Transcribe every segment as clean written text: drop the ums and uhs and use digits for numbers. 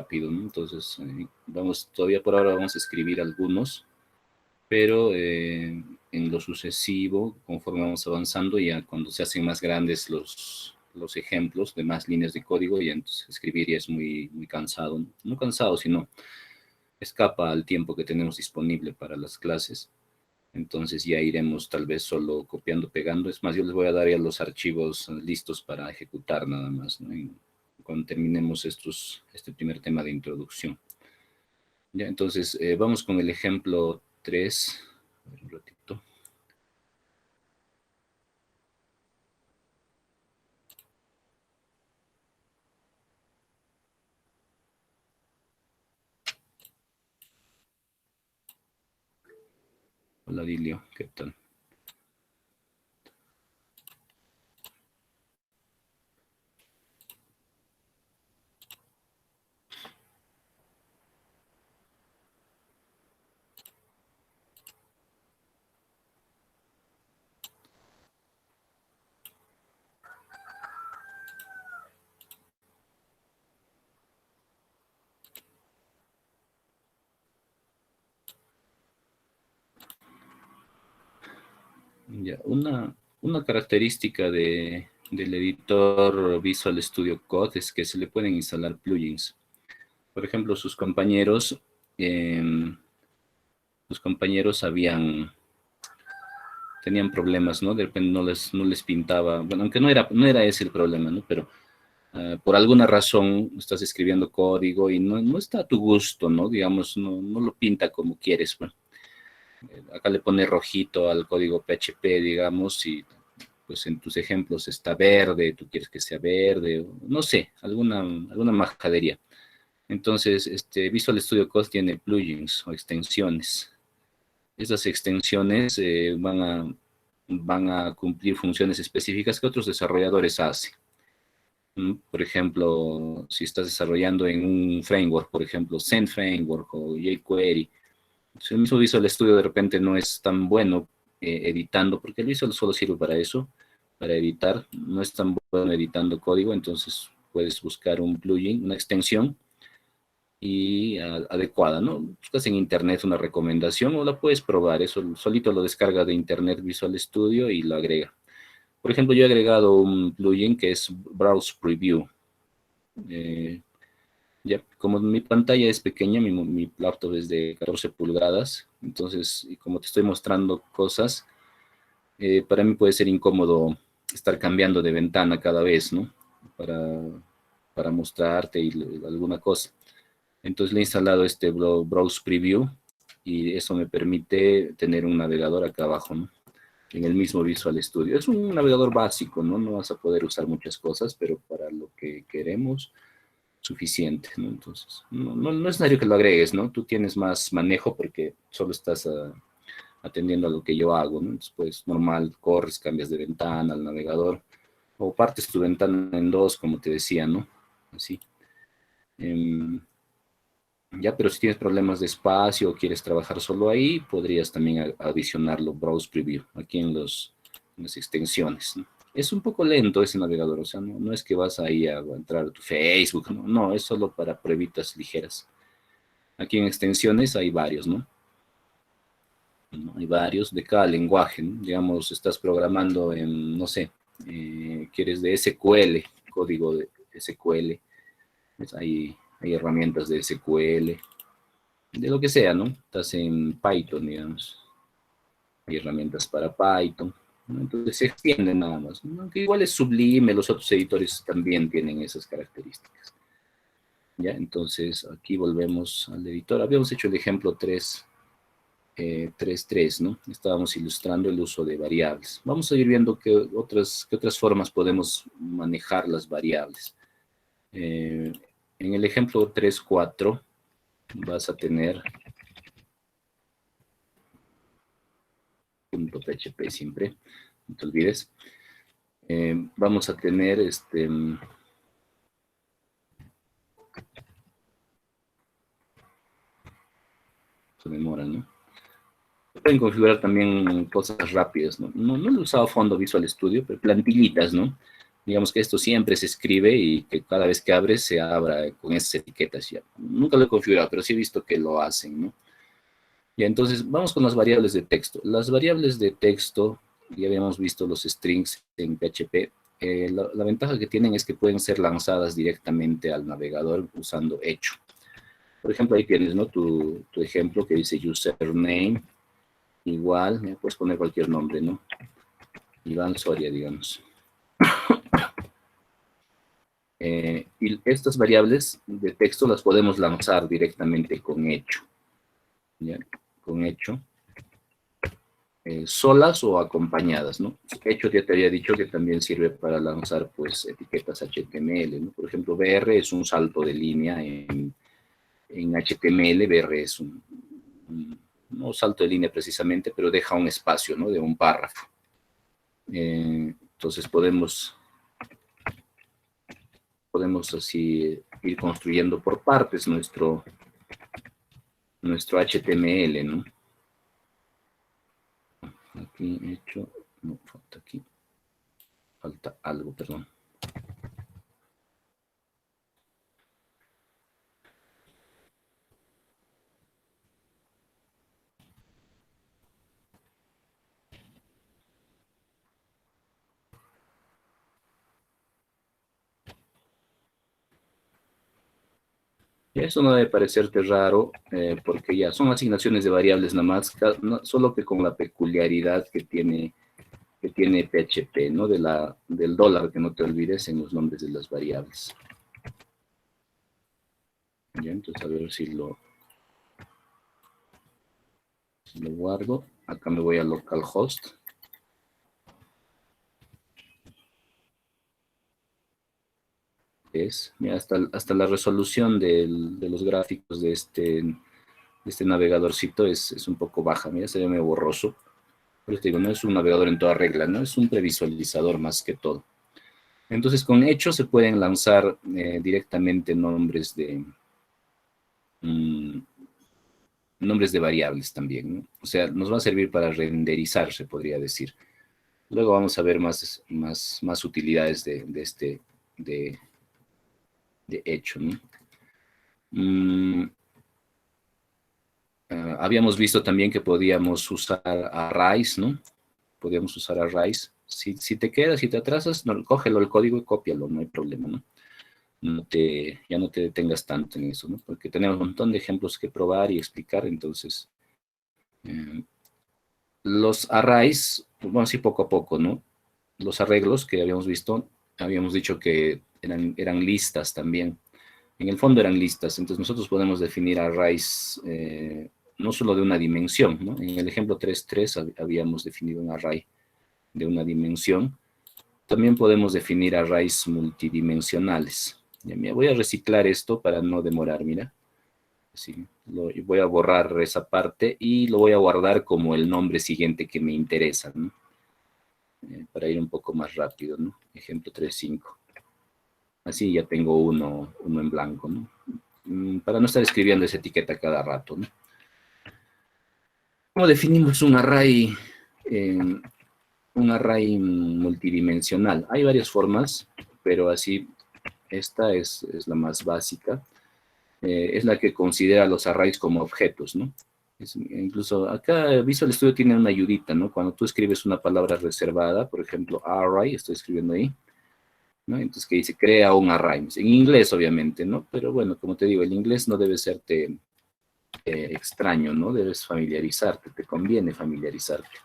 rápido, ¿no? Entonces, todavía por ahora vamos a escribir algunos, pero en lo sucesivo, conforme vamos avanzando, ya cuando se hacen más grandes los ejemplos de más líneas de código, y entonces escribir ya es muy, muy cansado, ¿no? No cansado, sino escapa al tiempo que tenemos disponible para las clases. Entonces ya iremos tal vez solo copiando, pegando. Es más, yo les voy a dar ya los archivos listos para ejecutar nada más, ¿no? Cuando terminemos este primer tema de introducción. Ya, entonces vamos con el ejemplo 3. A ver, un ratito. Hola Dilio, ¿qué tal? Ya, una característica del editor Visual Studio Code es que se le pueden instalar plugins. Por ejemplo, sus compañeros tenían problemas, ¿no? De repente no les pintaba, bueno, aunque no era ese el problema, ¿no? Pero por alguna razón estás escribiendo código y no está a tu gusto, ¿no? Digamos, no lo pinta como quieres, bueno. Acá le pone rojito al código PHP, digamos, y pues en tus ejemplos está verde, tú quieres que sea verde, o no sé, alguna majadería. Entonces, Visual Studio Code tiene plugins o extensiones. Esas extensiones van a cumplir funciones específicas que otros desarrolladores hacen. Por ejemplo, si estás desarrollando en un framework, por ejemplo, Zen Framework o jQuery, si el mismo Visual Studio de repente no es tan bueno editando, porque el Visual solo sirve para eso, para editar, no es tan bueno editando código, entonces puedes buscar un plugin, una extensión y adecuada, ¿no? Buscas en internet una recomendación o la puedes probar, eso solito lo descarga de internet Visual Studio y lo agrega. Por ejemplo, yo he agregado un plugin que es Browse Preview. Ya, como mi pantalla es pequeña, mi laptop es de 14 pulgadas, entonces, y como te estoy mostrando cosas, para mí puede ser incómodo estar cambiando de ventana cada vez, ¿no? Para mostrarte alguna cosa. Entonces le he instalado este Browse Preview y eso me permite tener un navegador acá abajo, ¿no? En el mismo Visual Studio. Es un navegador básico, ¿no? No vas a poder usar muchas cosas, pero para lo que queremos, suficiente, ¿no? Entonces, no es necesario que lo agregues, ¿no? Tú tienes más manejo porque solo estás atendiendo a lo que yo hago, ¿no? Entonces, pues, normal, corres, cambias de ventana al navegador, o partes tu ventana en dos, como te decía, ¿no? Así. Ya, pero si tienes problemas de espacio o quieres trabajar solo ahí, podrías también adicionarlo, Browse Preview, aquí en las extensiones, ¿no? Es un poco lento ese navegador, o sea, no es que vas ahí a entrar a tu Facebook, no, es solo para pruebitas ligeras. Aquí en extensiones hay varios, ¿no? Hay varios de cada lenguaje, ¿no? Digamos, estás programando en, no sé, quieres de SQL, código de SQL, pues hay herramientas de SQL, de lo que sea, ¿no? Estás en Python, digamos. Hay herramientas para Python, ¿no? Entonces se extienden nada más, ¿no? Aunque igual es Sublime, los otros editores también tienen esas características. ¿Ya? Entonces aquí volvemos al editor. Habíamos hecho el ejemplo 3.3, ¿no? Estábamos ilustrando el uso de variables. Vamos a ir viendo qué otras formas podemos manejar las variables. En el ejemplo 3.4 vas a tener .php siempre, no te olvides. Vamos a tener se demora, ¿no? Pueden configurar también cosas rápidas, ¿no? No he usado fondo Visual Studio, pero plantillitas, ¿no? Digamos que esto siempre se escribe y que cada vez que abres se abra con esas etiquetas ya. Nunca lo he configurado, pero sí he visto que lo hacen, ¿no? Ya, entonces vamos con las variables de texto. Las variables de texto, ya habíamos visto los strings en PHP. La ventaja que tienen es que pueden ser lanzadas directamente al navegador usando hecho. Por ejemplo, ahí tienes, ¿no? Tu ejemplo que dice username, igual, puedes poner cualquier nombre, ¿no? Iván Soria, digamos. Y estas variables de texto las podemos lanzar directamente con hecho. ¿Ya? Con hecho. Solas o acompañadas, ¿no? Hecho ya te había dicho que también sirve para lanzar, pues, etiquetas HTML, ¿no? Por ejemplo, BR es un salto de línea en HTML, BR es no salto de línea precisamente, pero deja un espacio, ¿no? De un párrafo. Entonces podemos así ir construyendo por partes nuestro HTML, ¿no? Aquí hecho, no, falta aquí, falta algo, perdón. Eso no debe parecerte raro, porque ya son asignaciones de variables nada más, solo que con la peculiaridad que tiene PHP, ¿no? Del dólar, que no te olvides en los nombres de las variables. Ya, entonces a ver si lo guardo. Acá me voy a localhost. Mira, hasta la resolución de los gráficos de este navegadorcito es un poco baja. Mira, se ve medio borroso. Pero te digo, no es un navegador en toda regla, ¿no? Es un previsualizador más que todo. Entonces, con hecho se pueden lanzar directamente nombres de variables también, ¿no? O sea, nos va a servir para renderizar, se podría decir. Luego vamos a ver más utilidades de hecho, ¿no? Habíamos visto también que podíamos usar arrays, ¿no? Podíamos usar arrays. Si te quedas, si te atrasas, no, cógelo el código y cópialo, no hay problema, ¿no? Ya no te detengas tanto en eso, ¿no? Porque tenemos un montón de ejemplos que probar y explicar, entonces los arrays, bueno, así poco a poco, ¿no? Los arreglos que habíamos visto, habíamos dicho que eran listas también. En el fondo eran listas, entonces nosotros podemos definir arrays no solo de una dimensión, ¿no? En el ejemplo 3.3 habíamos definido un array de una dimensión. También podemos definir arrays multidimensionales. Ya, mira, voy a reciclar esto para no demorar, mira. Sí, voy a borrar esa parte y lo voy a guardar como el nombre siguiente que me interesa, ¿no? Para ir un poco más rápido, ¿no? Ejemplo 3.5. Así ya tengo uno en blanco, ¿no? Para no estar escribiendo esa etiqueta cada rato, ¿no? ¿Cómo definimos un array multidimensional? Hay varias formas, pero así esta es la más básica. Es la que considera los arrays como objetos, ¿no? Incluso acá Visual Studio tiene una ayudita, ¿no? Cuando tú escribes una palabra reservada, por ejemplo, array, estoy escribiendo ahí, ¿no? Entonces que dice, crea un array. En inglés, obviamente, ¿no? Pero bueno, como te digo, el inglés no debe serte extraño, ¿no? Debes familiarizarte, te conviene familiarizarte.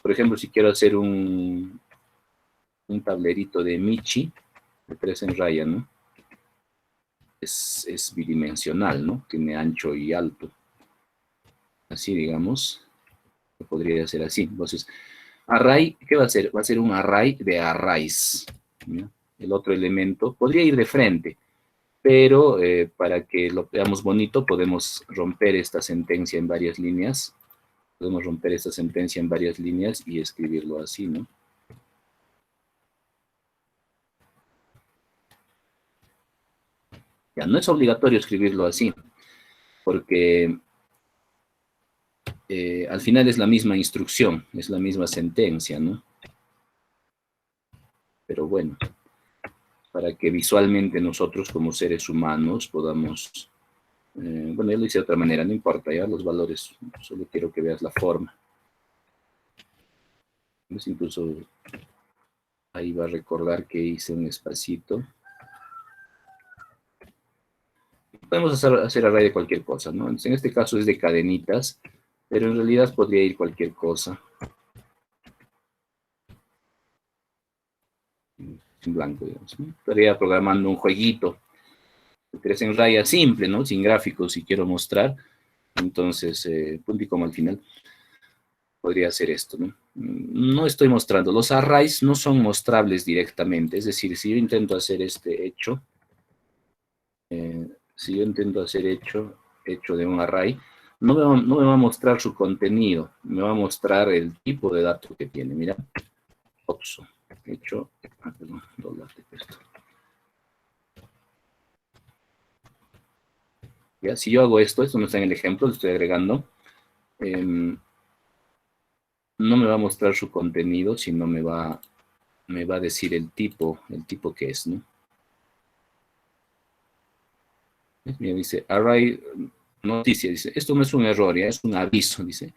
Por ejemplo, si quiero hacer un tablerito de Michi, de 3 en raya, ¿no? Es bidimensional, ¿no? Tiene ancho y alto. Así, digamos, podría ser así. Entonces, array, ¿qué va a ser? Va a ser un array de arrays. ¿Ya? El otro elemento podría ir de frente, pero para que lo veamos bonito podemos romper esta sentencia en varias líneas. Podemos romper esta sentencia en varias líneas y escribirlo así, ¿no? Ya, no es obligatorio escribirlo así, porque al final es la misma instrucción, es la misma sentencia, ¿no? Pero bueno, para que visualmente nosotros como seres humanos podamos, bueno, yo lo hice de otra manera, no importa, ya los valores, solo quiero que veas la forma. Pues incluso ahí va a recordar que hice un espacito. Podemos hacer array de cualquier cosa, ¿no? En este caso es de cadenitas, pero en realidad podría ir cualquier cosa. En blanco, digamos, ¿no? Estaría programando un jueguito. Pero en raya simple, ¿no? Sin gráficos, si quiero mostrar. Entonces, punto y coma al final. Podría hacer esto, ¿no? No estoy mostrando. Los arrays no son mostrables directamente. Es decir, si yo intento hacer este hecho, si yo intento hacer hecho de un array, no me va a mostrar su contenido. Me va a mostrar el tipo de dato que tiene. Mira, OXO, hecho, perdón, dólar de texto. ¿Ya? Si yo hago esto no está en el ejemplo, lo estoy agregando. No me va a mostrar su contenido, sino me va a decir el tipo que es, ¿no? Mira, dice, array, noticia, dice, esto no es un error, ya es un aviso, dice,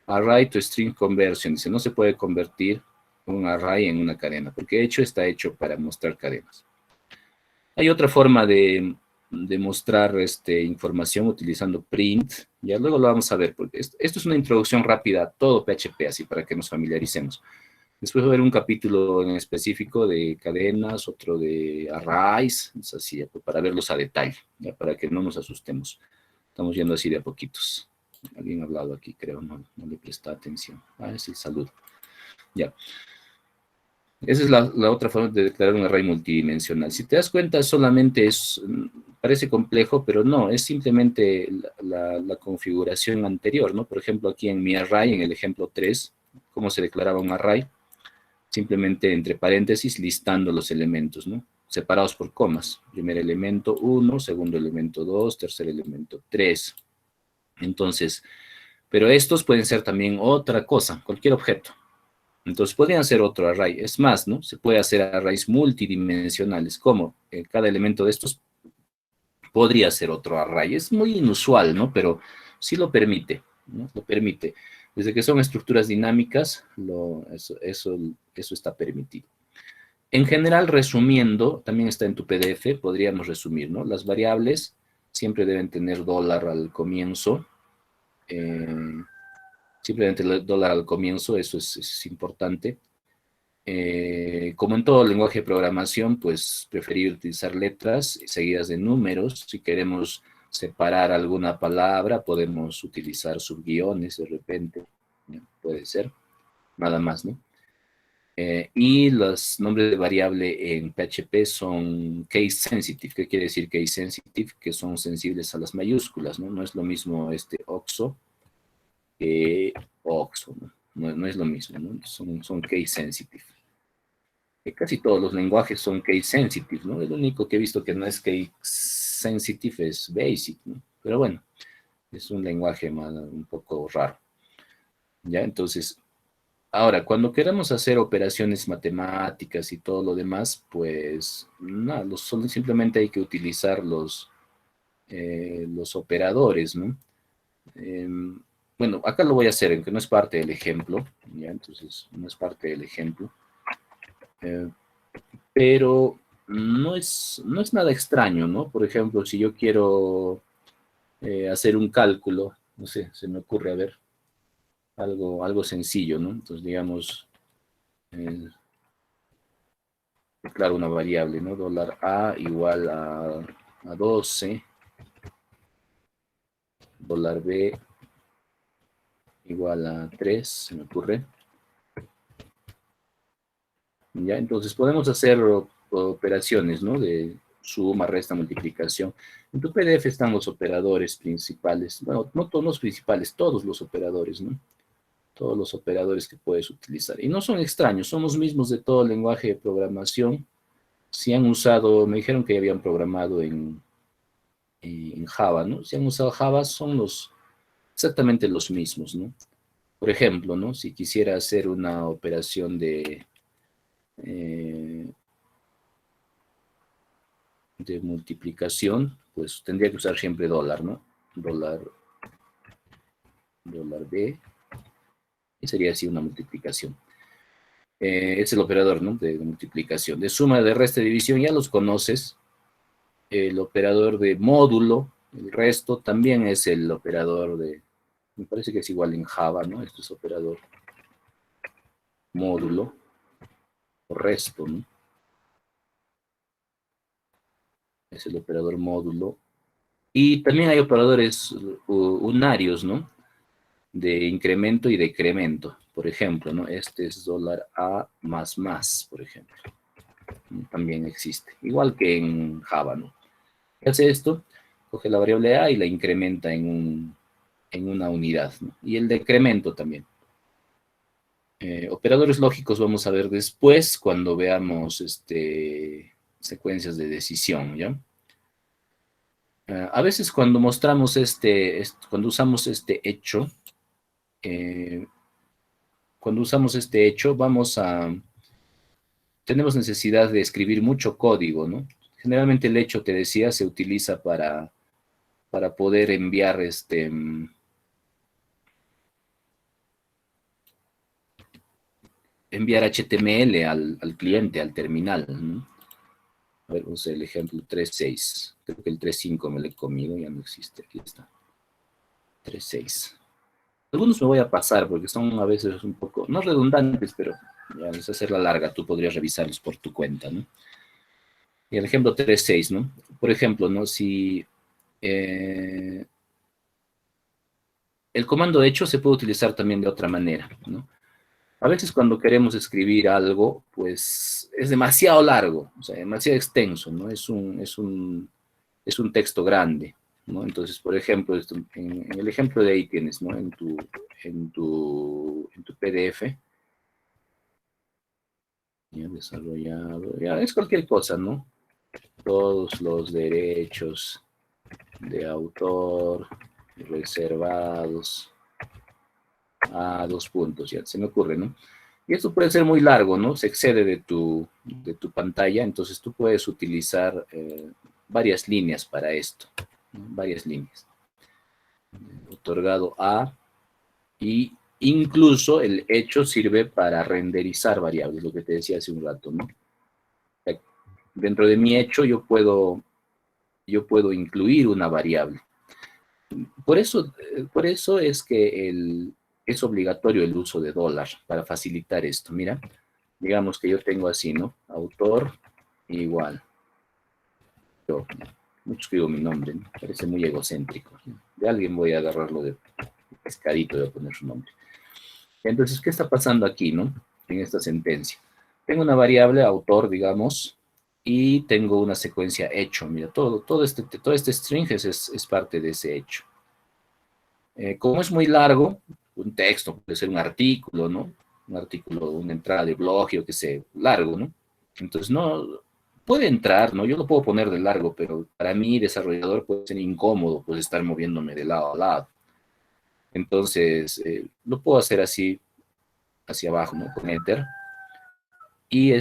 array to string conversion, dice, no se puede convertir un array en una cadena, porque hecho está hecho para mostrar cadenas. Hay otra forma de mostrar información utilizando print, ya luego lo vamos a ver, porque esto es una introducción rápida a todo PHP, así para que nos familiaricemos. Después va a haber un capítulo en específico de cadenas, otro de arrays, es así, para verlos a detalle, ya, para que no nos asustemos. Estamos yendo así de a poquitos. Alguien ha hablado aquí, creo, no le presta atención. Ah, es el saludo. Ya. Esa es la otra forma de declarar un array multidimensional. Si te das cuenta, solamente parece complejo, pero no, es simplemente la configuración anterior, ¿no? Por ejemplo, aquí en mi array, en el ejemplo 3, ¿cómo se declaraba un array? Simplemente entre paréntesis listando los elementos, ¿no? Separados por comas. Primer elemento 1, segundo elemento 2, tercer elemento 3. Entonces, pero estos pueden ser también otra cosa, cualquier objeto. Entonces podrían ser otro array. Es más, ¿no? Se puede hacer arrays multidimensionales, como cada elemento de estos podría ser otro array. Es muy inusual, ¿no? Pero sí lo permite, ¿no? Lo permite. Desde que son estructuras dinámicas, eso está permitido. En general, resumiendo, también está en tu PDF, podríamos resumir, ¿no? Las variables siempre deben tener dólar al comienzo. Simplemente el dólar al comienzo, eso es importante. Como en todo lenguaje de programación, pues preferir utilizar letras seguidas de números. Si queremos separar alguna palabra, podemos utilizar subguiones de repente, ¿no? Puede ser, nada más, ¿no? Y los nombres de variable en PHP son case sensitive. ¿Qué quiere decir case sensitive? Que son sensibles a las mayúsculas, ¿no? No es lo mismo OXO que OXO, ¿no? No es lo mismo, ¿no? Son case sensitive. Casi todos los lenguajes son case sensitive, ¿no? El único que he visto que no es case sensitive es BASIC, ¿no? Pero bueno, es un lenguaje un poco raro. ¿Ya? Entonces, ahora, cuando queramos hacer operaciones matemáticas y todo lo demás, pues nada, simplemente hay que utilizar los operadores, ¿no? Bueno, acá lo voy a hacer, aunque no es parte del ejemplo, ¿ya? Entonces, no es parte del ejemplo. Pero no es nada extraño, ¿no? Por ejemplo, si yo quiero hacer un cálculo, no sé, se me ocurre, a ver, algo sencillo, ¿no? Entonces, digamos, declaro una variable, ¿no? Dólar $A igual a 12, dólar $B igual a 3, se me ocurre. ¿Ya? Entonces podemos hacer operaciones, ¿no? De suma, resta, multiplicación. En tu PDF están los operadores principales. Bueno, no todos los principales, todos los operadores, ¿no? Todos los operadores que puedes utilizar. Y no son extraños, son los mismos de todo el lenguaje de programación. Si han usado, me dijeron que ya habían programado en Java, ¿no? Si han usado Java, son exactamente los mismos, ¿no? Por ejemplo, ¿no? Si quisiera hacer una operación de eh, de multiplicación, pues tendría que usar siempre dólar, ¿no? Dólar, dólar B, y sería así una multiplicación. Es el operador, ¿no? De multiplicación. De suma, de resta, de división, ya los conoces. El operador de módulo, el resto también es el operador de, me parece que es igual en Java, ¿no? Esto es operador módulo o resto, ¿no? Es el operador módulo. Y también hay operadores unarios, ¿no? De incremento y decremento. Por ejemplo, ¿no? Este es dólar A más, por ejemplo. También existe. Igual que en Java, ¿no? ¿Qué hace esto? Coge la variable A y la incrementa en una unidad, ¿no? Y el decremento también. Operadores lógicos vamos a ver después cuando veamos secuencias de decisión, ¿ya? A veces cuando mostramos cuando usamos eh, cuando usamos este hecho, tenemos necesidad de escribir mucho código, ¿no? Generalmente el hecho, te decía, se utiliza para poder enviar enviar HTML al cliente, al terminal, ¿no? A ver, vamos a ver el ejemplo 3.6. Creo que el 3.5 me lo he comido, ya no existe. Aquí está. 3.6. Algunos me voy a pasar porque son a veces un poco, no redundantes, pero ya les hacer la larga, tú podrías revisarlos por tu cuenta, ¿no? Y el ejemplo 3.6, ¿no? Por ejemplo, ¿no? Si eh, el comando hecho se puede utilizar también de otra manera, ¿no? A veces cuando queremos escribir algo, pues es demasiado largo, o sea, demasiado extenso, ¿no? Es un texto grande, ¿no? Entonces, por ejemplo, en el ejemplo de ahí tienes, ¿no? En tu PDF, ya desarrollado, ya es cualquier cosa, ¿no? Todos los derechos de autor reservados a dos puntos, ya se me ocurre, ¿no? Y esto puede ser muy largo, ¿no? Se excede de tu pantalla, entonces tú puedes utilizar varias líneas para esto, ¿no? Varias líneas. Otorgado a, y incluso el hecho sirve para renderizar variables, lo que te decía hace un rato, ¿no? Dentro de mi hecho yo puedo incluir una variable. Por eso es que es obligatorio el uso de dólar para facilitar esto. Mira, digamos que yo tengo así, ¿no? Autor igual. Yo no escribo mi nombre, ¿no? Parece muy egocéntrico. De alguien voy a agarrarlo de pescadito y voy a poner su nombre. Entonces, ¿qué está pasando aquí, no? En esta sentencia. Tengo una variable autor, digamos, y tengo una secuencia hecho. Mira, todo este string es parte de ese hecho. Como es muy largo, un texto, puede ser un artículo, ¿no? Un artículo, una entrada de blog, yo qué sé, largo, ¿no? Entonces, no, puede entrar, ¿no? Yo lo puedo poner de largo, pero para mí, desarrollador, puede ser incómodo, pues, estar moviéndome de lado a lado. Entonces, lo puedo hacer así, hacia abajo, ¿no? Con Enter. Y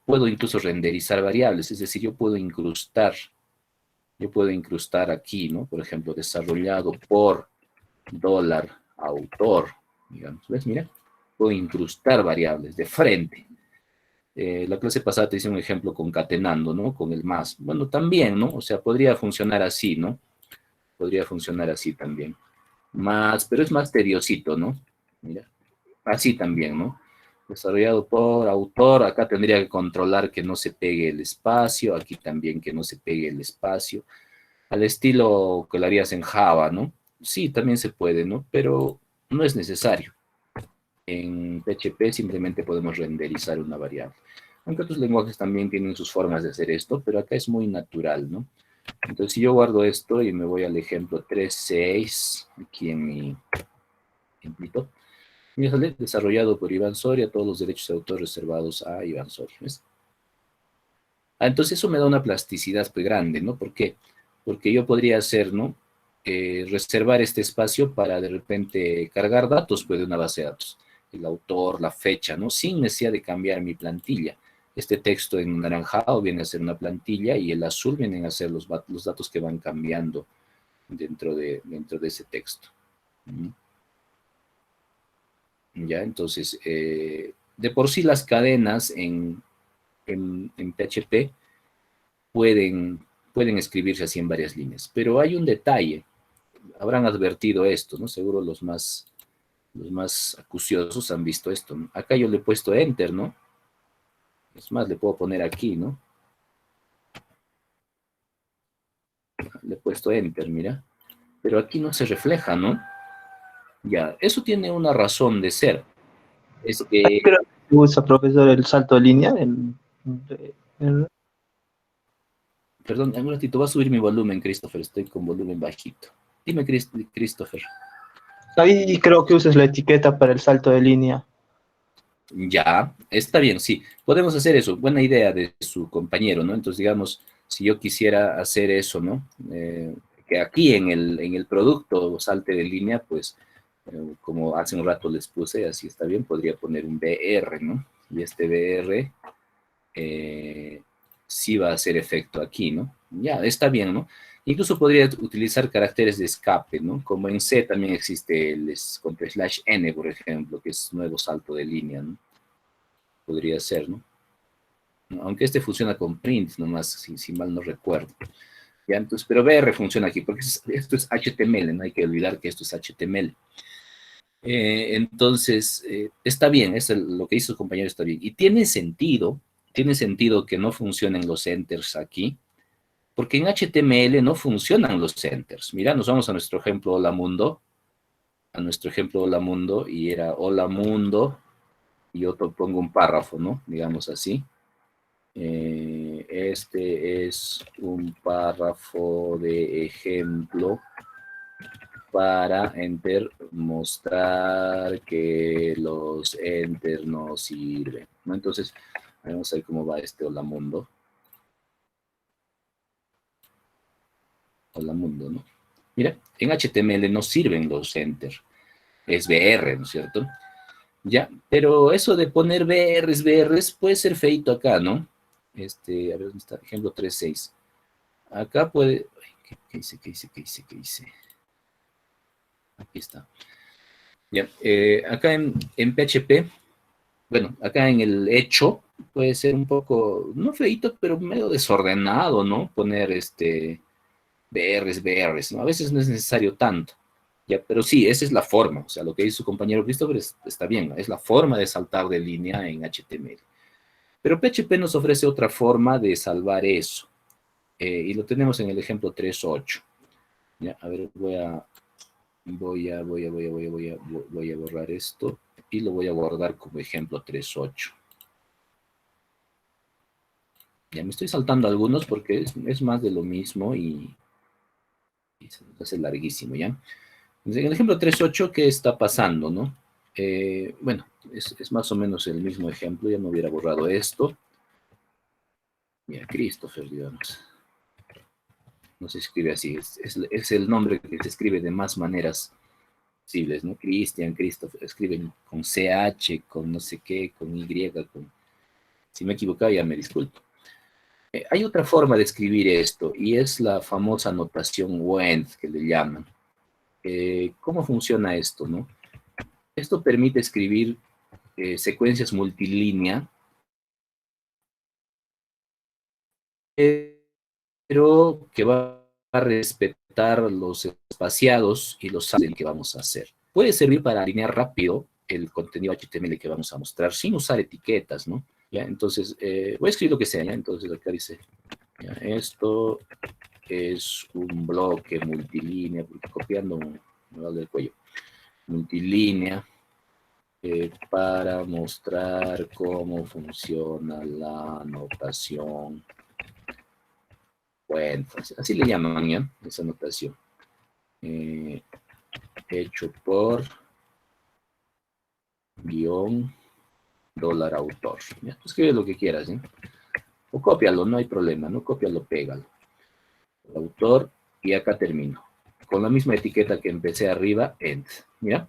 puedo incluso renderizar variables, es decir, yo puedo incrustar aquí, ¿no? Por ejemplo, desarrollado por dólar autor, digamos, ¿ves? Mira, puedo incrustar variables de frente. La clase pasada te hice un ejemplo concatenando, ¿no? Con el más. Bueno, también, ¿no? O sea, podría funcionar así, ¿no? Podría funcionar así también. Más, pero es más tediosito, ¿no? Mira, así también, ¿no? Desarrollado por autor, acá tendría que controlar que no se pegue el espacio, aquí también que no se pegue el espacio, al estilo que lo harías en Java, ¿no? Sí, también se puede, ¿no? Pero no es necesario. En PHP simplemente podemos renderizar una variable. Aunque otros lenguajes también tienen sus formas de hacer esto, pero acá es muy natural, ¿no? Entonces, si yo guardo esto y me voy al ejemplo 3.6, aquí en mi ejemplito, me sale desarrollado por Iván Soria, todos los derechos de autor reservados a Iván Soria, ¿ves? Entonces eso me da una plasticidad muy grande, ¿no? ¿Por qué? Porque yo podría hacer, ¿no? Reservar este espacio para de repente cargar datos pues, de una base de datos. el autor, la fecha, ¿no? Sin necesidad de cambiar mi plantilla. Este texto en naranjado viene a ser una plantilla y el azul vienen a ser los datos que van cambiando dentro de ese texto. ¿Ya? Entonces, de por sí las cadenas en PHP pueden escribirse así en varias líneas, pero hay un detalle, habrán advertido esto, ¿no? Seguro los más acuciosos han visto esto, ¿no? Acá yo le he puesto Enter, ¿no? Es más, le puedo poner aquí, ¿no? Le he puesto Enter, mira. Pero aquí no se refleja, ¿no? Ya, eso tiene una razón de ser. Es que... Creo que usa, profesor, el salto de línea. Perdón, un ratito, va a subir mi volumen, Christopher. Estoy con volumen bajito. Dime, Christopher. Ahí creo que usas la etiqueta para el salto de línea. Ya, está bien, sí. Podemos hacer eso. Buena idea de su compañero, ¿no? Entonces, digamos, si yo quisiera hacer eso, ¿no? Que aquí en el producto salte de línea, pues, como hace un rato les puse, así está bien, podría poner un BR, ¿no? Y este BR sí va a hacer efecto aquí, ¿no? Ya, está bien, ¿no? Incluso podría utilizar caracteres de escape, ¿no? Como en C también existe el /n, por ejemplo, que es nuevo salto de línea, ¿no? Podría ser, ¿no? Aunque este funciona con print nomás, si mal no recuerdo. ¿Ya? Entonces, pero BR funciona aquí, porque esto es HTML, no hay que olvidar que esto es HTML. Entonces, está bien, lo que hizo el compañero está bien. Y tiene sentido que no funcionen los enters aquí, porque en HTML no funcionan los enters. Mira, nos vamos a nuestro ejemplo Hola Mundo, y era Hola Mundo, y yo pongo un párrafo, ¿no? Digamos así. Este es un párrafo de ejemplo para enter mostrar que los enter no sirven, ¿no? Entonces, vamos a ver cómo va este Hola Mundo. Hola Mundo, ¿no? Mira, en HTML no sirven los enter, es BR, ¿no es cierto? Ya, pero eso de poner BRs puede ser feito acá, ¿no? A ver, ¿dónde está? Ejemplo 3.6. Acá puede... ¿Qué hice? Aquí está. Ya, acá en PHP, bueno, acá en el hecho puede ser un poco, no feito, pero medio desordenado, ¿no? Poner BRs, ¿no? A veces no es necesario tanto. Ya, pero sí, esa es la forma. O sea, lo que dice su compañero Christopher está bien, ¿no? Es la forma de saltar de línea en HTML. Pero PHP nos ofrece otra forma de salvar eso. Y lo tenemos en el ejemplo 3.8. Ya, a ver, voy a borrar esto y lo voy a guardar como ejemplo 3.8. Ya me estoy saltando algunos porque es más de lo mismo y se nos hace larguísimo, ¿ya? Entonces, en el ejemplo 3.8, ¿qué está pasando, no? Bueno, es más o menos el mismo ejemplo, ya me hubiera borrado esto. Mira, Christopher, digamos. No se escribe así, es el nombre que se escribe de más maneras posibles, ¿no? Christian, Christopher, escriben con CH, con no sé qué, con Y, si me he equivocado ya me disculpo. Hay otra forma de escribir esto y es la famosa notación WEND que le llaman. ¿Cómo funciona esto, no? Esto permite escribir secuencias multilínea, pero que va a respetar los espaciados y los saltos que vamos a hacer. Puede servir para alinear rápido el contenido HTML que vamos a mostrar sin usar etiquetas, ¿no? ¿Ya? Entonces, voy a escribir lo que sea, ¿ya? Entonces acá dice, ya, esto es un bloque multilínea, porque copiando me va del cuello, multilínea, para mostrar cómo funciona la notación. Bueno, así le llaman, ¿ya? Esa notación. Hecho por guión $autor. ¿Ya? Tú escribe lo que quieras, ¿eh? O cópialo, no hay problema, ¿no? Cópialo, pégalo. Autor, y acá termino. Con la misma etiqueta que empecé arriba, end. ¿Ya?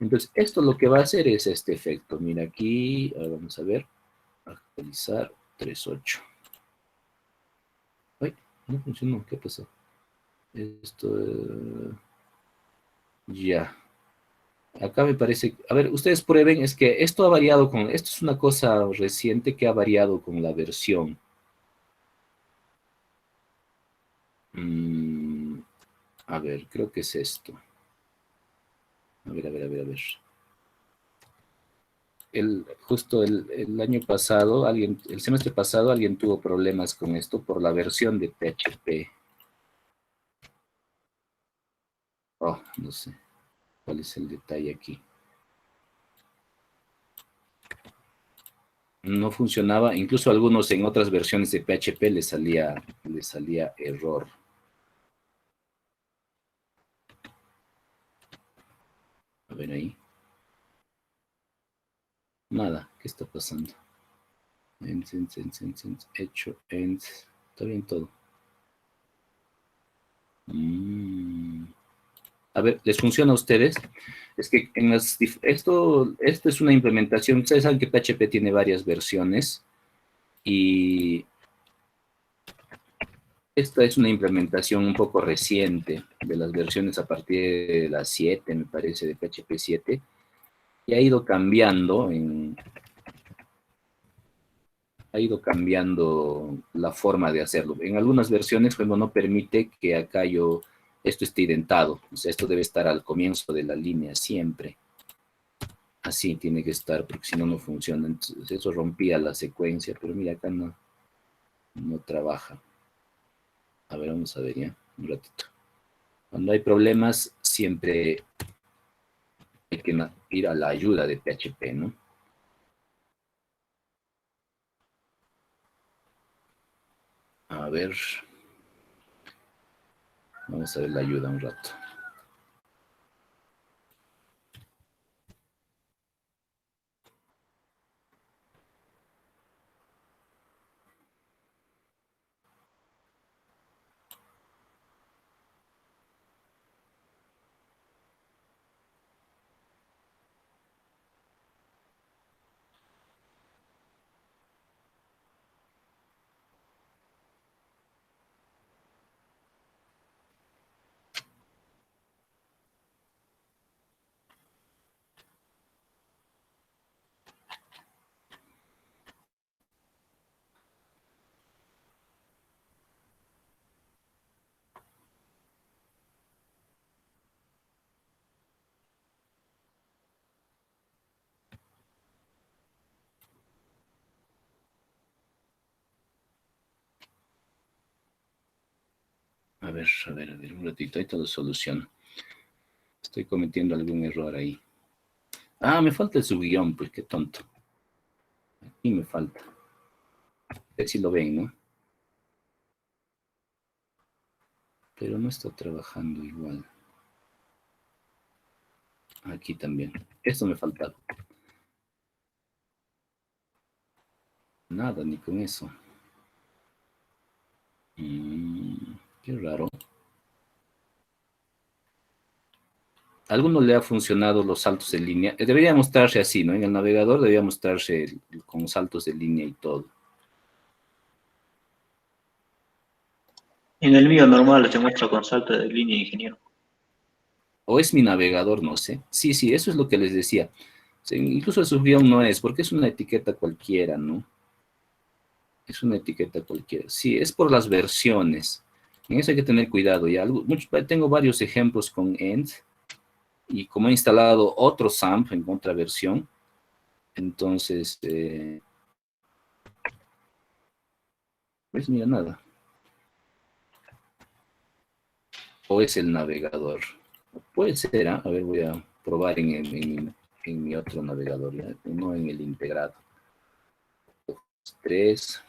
Entonces, esto lo que va a hacer es este efecto. Mira aquí, vamos a ver, actualizar 3.8. Ay, no funcionó, ¿qué pasó? Esto, ya. Acá me parece, a ver, ustedes prueben, es que esto ha variado esto es una cosa reciente que ha variado con la versión. Mm, a ver, creo que es esto. A ver, a ver, a ver, a ver. Justo el año pasado, el semestre pasado, alguien tuvo problemas con esto por la versión de PHP. Oh, no sé cuál es el detalle aquí. No funcionaba, incluso algunos en otras versiones de PHP le salía error. A ver ahí. Nada, ¿qué está pasando? Hecho, está bien todo. A ver, ¿les funciona a ustedes? Es que esto es una implementación. Ustedes saben que PHP tiene varias versiones y esta es una implementación un poco reciente de las versiones a partir de las 7, me parece, de PHP 7, y ha ido cambiando la forma de hacerlo. En algunas versiones, como no permite que acá esto esté identado, o sea, esto debe estar al comienzo de la línea siempre. Así tiene que estar, porque si no, no funciona. Entonces, eso rompía la secuencia, pero mira, acá no trabaja. A ver, vamos a ver ya, un ratito. Cuando hay problemas, siempre hay que ir a la ayuda de PHP, ¿no? A ver, vamos a ver la ayuda un rato. A ver, un ratito, ahí todo soluciona. Estoy cometiendo algún error ahí. Ah, me falta el subguión, pues qué tonto. Aquí me falta. A ver si lo ven, ¿no? Pero no está trabajando igual. Aquí también. Esto me falta. Nada, ni con eso. Qué raro. ¿A alguno le ha funcionado los saltos en línea? Debería mostrarse así, ¿no? En el navegador debería mostrarse con saltos de línea y todo. En el mío normal te muestra con salto de línea, ingeniero. O es mi navegador, no sé. Sí, sí, eso es lo que les decía. O sea, incluso el subguión no es, porque es una etiqueta cualquiera, ¿no? Es una etiqueta cualquiera. Sí, es por las versiones. En eso hay que tener cuidado. Ya. Tengo varios ejemplos con End y como he instalado otro SAMP en otra versión, entonces, pues mira, nada. O es el navegador. Puede ser, ¿eh? A ver, voy a probar en mi otro navegador, ¿ya? No en el integrado. 3.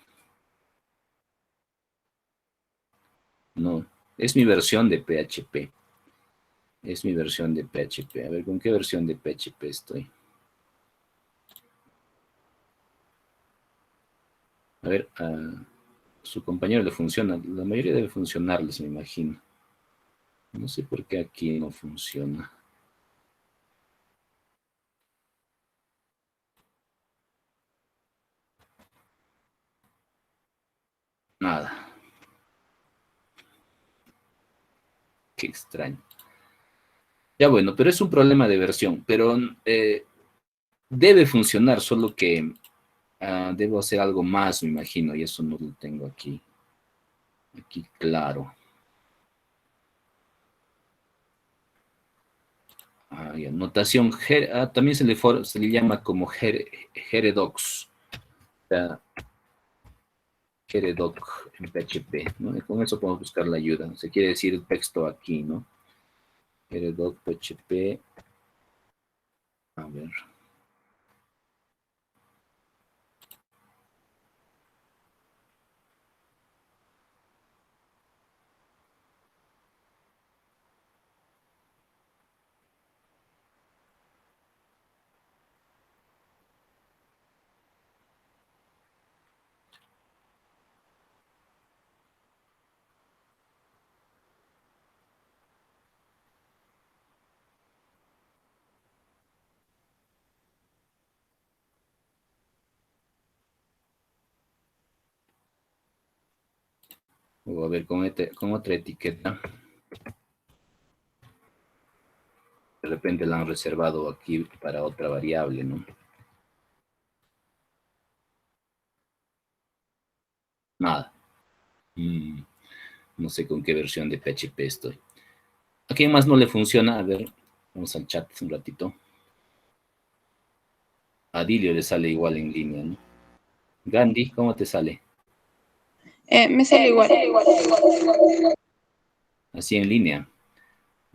No, es mi versión de PHP. Es mi versión de PHP. A ver, ¿con qué versión de PHP estoy? A ver, a su compañero le funciona. La mayoría debe funcionarles, me imagino. No sé por qué aquí no funciona. Qué extraño. Ya bueno, pero es un problema de versión, pero debe funcionar, solo que debo hacer algo más, me imagino, y eso no lo tengo aquí claro. Ya, notación, también se le llama como heredox, heredoc en PHP, ¿no? Y con eso podemos buscar la ayuda. Se quiere decir el texto aquí, ¿no? Heredoc PHP, a ver. O a ver, con otra etiqueta. De repente la han reservado aquí para otra variable, ¿no? Nada. Mm, no sé con qué versión de PHP estoy. ¿A quién más no le funciona? A ver, vamos al chat un ratito. A Dilio le sale igual en línea, ¿no? Gandhi, ¿cómo te sale? Me sale igual. Así en línea.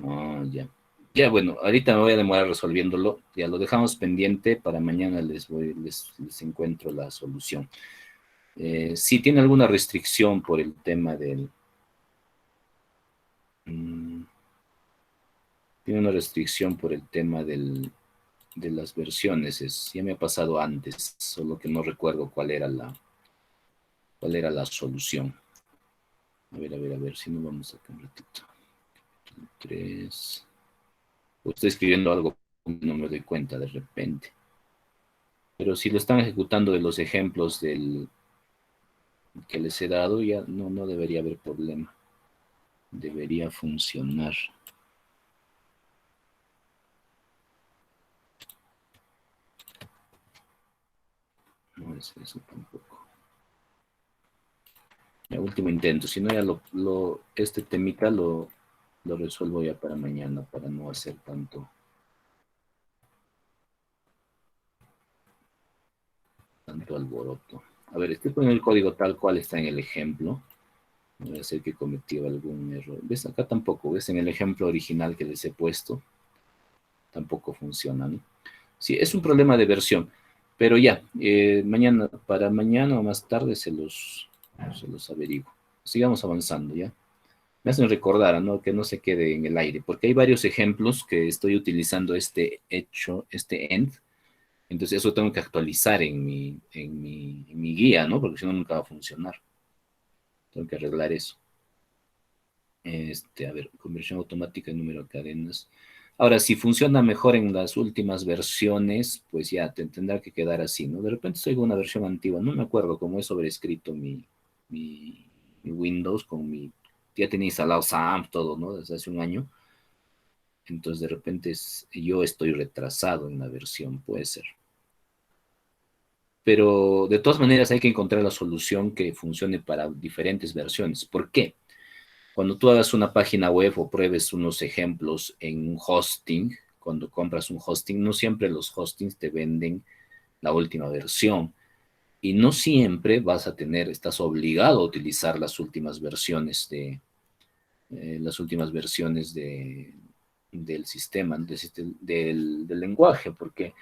Oh, ya. Ya, bueno, ahorita me voy a demorar resolviéndolo. Ya lo dejamos pendiente. Para mañana les encuentro la solución. Si tiene alguna restricción por el tema del... tiene una restricción por el tema de las versiones. Ya me ha pasado antes, solo que no recuerdo cuál era la solución. A ver, si no vamos acá un ratito. 3. Estoy escribiendo algo, no me doy cuenta de repente. Pero si lo están ejecutando de los ejemplos que les he dado, ya no debería haber problema. Debería funcionar. No es eso tampoco. Ya, último intento. Si no, ya este temita lo resuelvo ya para mañana, para no hacer tanto alboroto. A ver, estoy poniendo el código tal cual está en el ejemplo. No voy a hacer que cometió algún error. ¿Ves? Acá tampoco. ¿Ves? En el ejemplo original que les he puesto, tampoco funciona, ¿no? Sí, es un problema de versión. Pero ya, para mañana o más tarde se los averiguo. Sigamos avanzando, ¿ya? Me hacen recordar, ¿no? Que no se quede en el aire, porque hay varios ejemplos que estoy utilizando este end. Entonces eso tengo que actualizar en mi guía, ¿no? Porque si no nunca va a funcionar. Tengo que arreglar eso. A ver, conversión automática de número de cadenas. Ahora, si funciona mejor en las últimas versiones, pues ya tendrá que quedar así, ¿no? De repente estoy con una versión antigua, no me acuerdo cómo he sobrescrito mi Windows ya tenía instalado SAMP, todo, ¿no? Desde hace un año. Entonces, de repente yo estoy retrasado en la versión, puede ser. Pero de todas maneras hay que encontrar la solución que funcione para diferentes versiones. ¿Por qué? Cuando tú hagas una página web o pruebes unos ejemplos en un hosting, cuando compras un hosting, no siempre los hostings te venden la última versión. Y no siempre estás obligado a utilizar las últimas versiones del sistema, del lenguaje, porque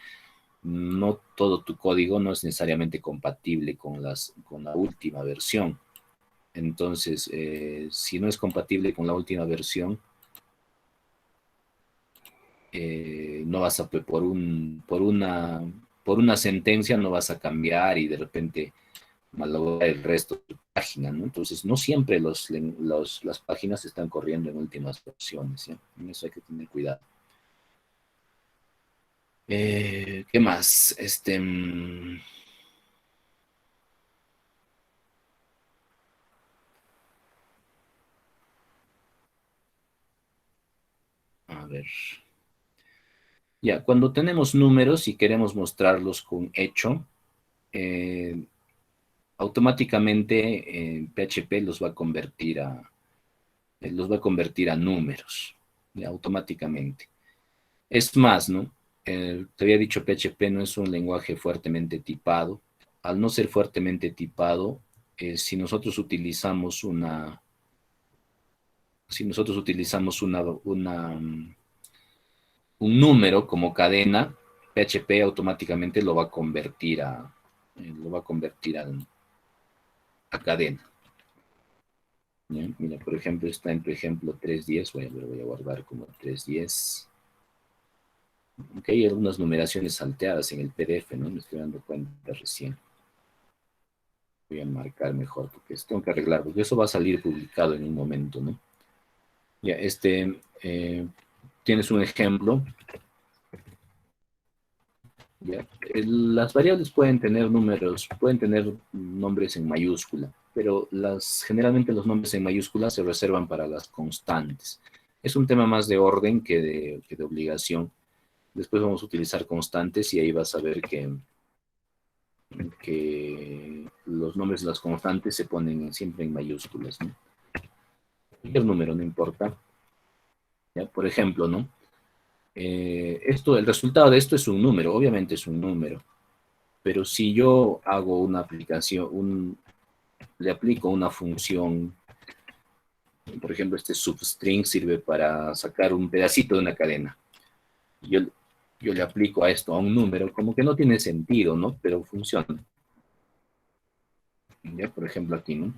no todo tu código no es necesariamente compatible con la última versión. Entonces, si no es compatible con la última versión, no vas a, por una sentencia no vas a cambiar y de repente malograr el resto de tu página, ¿no? Entonces, no siempre las páginas están corriendo en últimas versiones, ¿sí? En eso hay que tener cuidado. ¿Qué más? A ver. Ya, cuando tenemos números y queremos mostrarlos con hecho, eh, automáticamente PHP los va a convertir a números, ya, automáticamente. Es más, ¿no? Te había dicho, PHP no es un lenguaje fuertemente tipado. Al no ser fuertemente tipado, si nosotros utilizamos un número como cadena, PHP automáticamente lo va a convertir a cadena. ¿Ya? Mira, por ejemplo, está en tu ejemplo 310, voy a guardar como 310. Ok, hay algunas numeraciones salteadas en el PDF, ¿no? Me estoy dando cuenta recién. Voy a marcar mejor, porque tengo que arreglar, porque eso va a salir publicado en un momento, ¿no? Ya, tienes un ejemplo. Ya. Las variables pueden tener números, pueden tener nombres en mayúscula, pero generalmente los nombres en mayúscula se reservan para las constantes. Es un tema más de orden que de obligación. Después vamos a utilizar constantes y ahí vas a ver que los nombres de las constantes se ponen siempre en mayúsculas, ¿no? Cualquier número, no importa. ¿Ya? Por ejemplo, ¿no? El resultado de esto es un número, obviamente es un número, pero si yo hago una aplicación, le aplico una función, por ejemplo, este substring sirve para sacar un pedacito de una cadena. Yo, yo le aplico a esto a un número, como que no tiene sentido, ¿no? Pero funciona. ¿Ya? Por ejemplo, aquí, ¿no?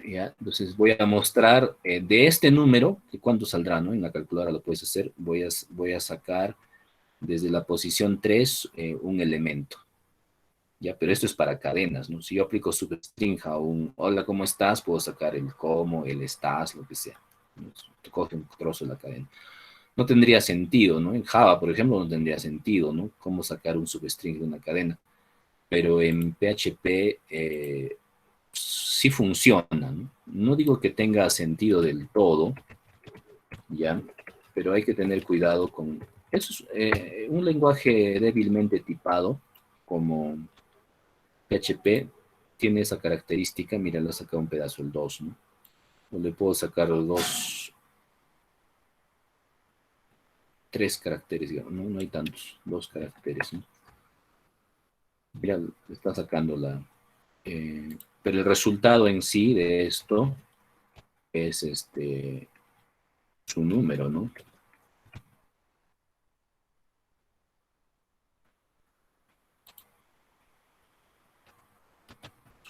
¿Ya? Entonces voy a mostrar de este número, que cuánto saldrá, ¿no? En la calculadora lo puedes hacer, voy a sacar desde la posición 3 un elemento. ¿Ya? Pero esto es para cadenas, ¿no? Si yo aplico substring a un hola, ¿cómo estás? Puedo sacar el cómo, el estás, lo que sea. ¿No? Coge un trozo de la cadena. No tendría sentido, ¿no? En Java, por ejemplo, no tendría sentido, ¿no? Cómo sacar un substring de una cadena. Pero en PHP sí funciona, ¿no? No digo que tenga sentido del todo, ¿ya? Pero hay que tener cuidado con... Eso es un lenguaje débilmente tipado, como PHP, tiene esa característica. Mira, le he sacado un pedazo el 2, ¿no? O le puedo sacar tres caracteres, digamos, ¿no? No hay tantos, 2 caracteres, ¿no? Mira, le está sacando pero el resultado en sí de esto es su número, ¿no?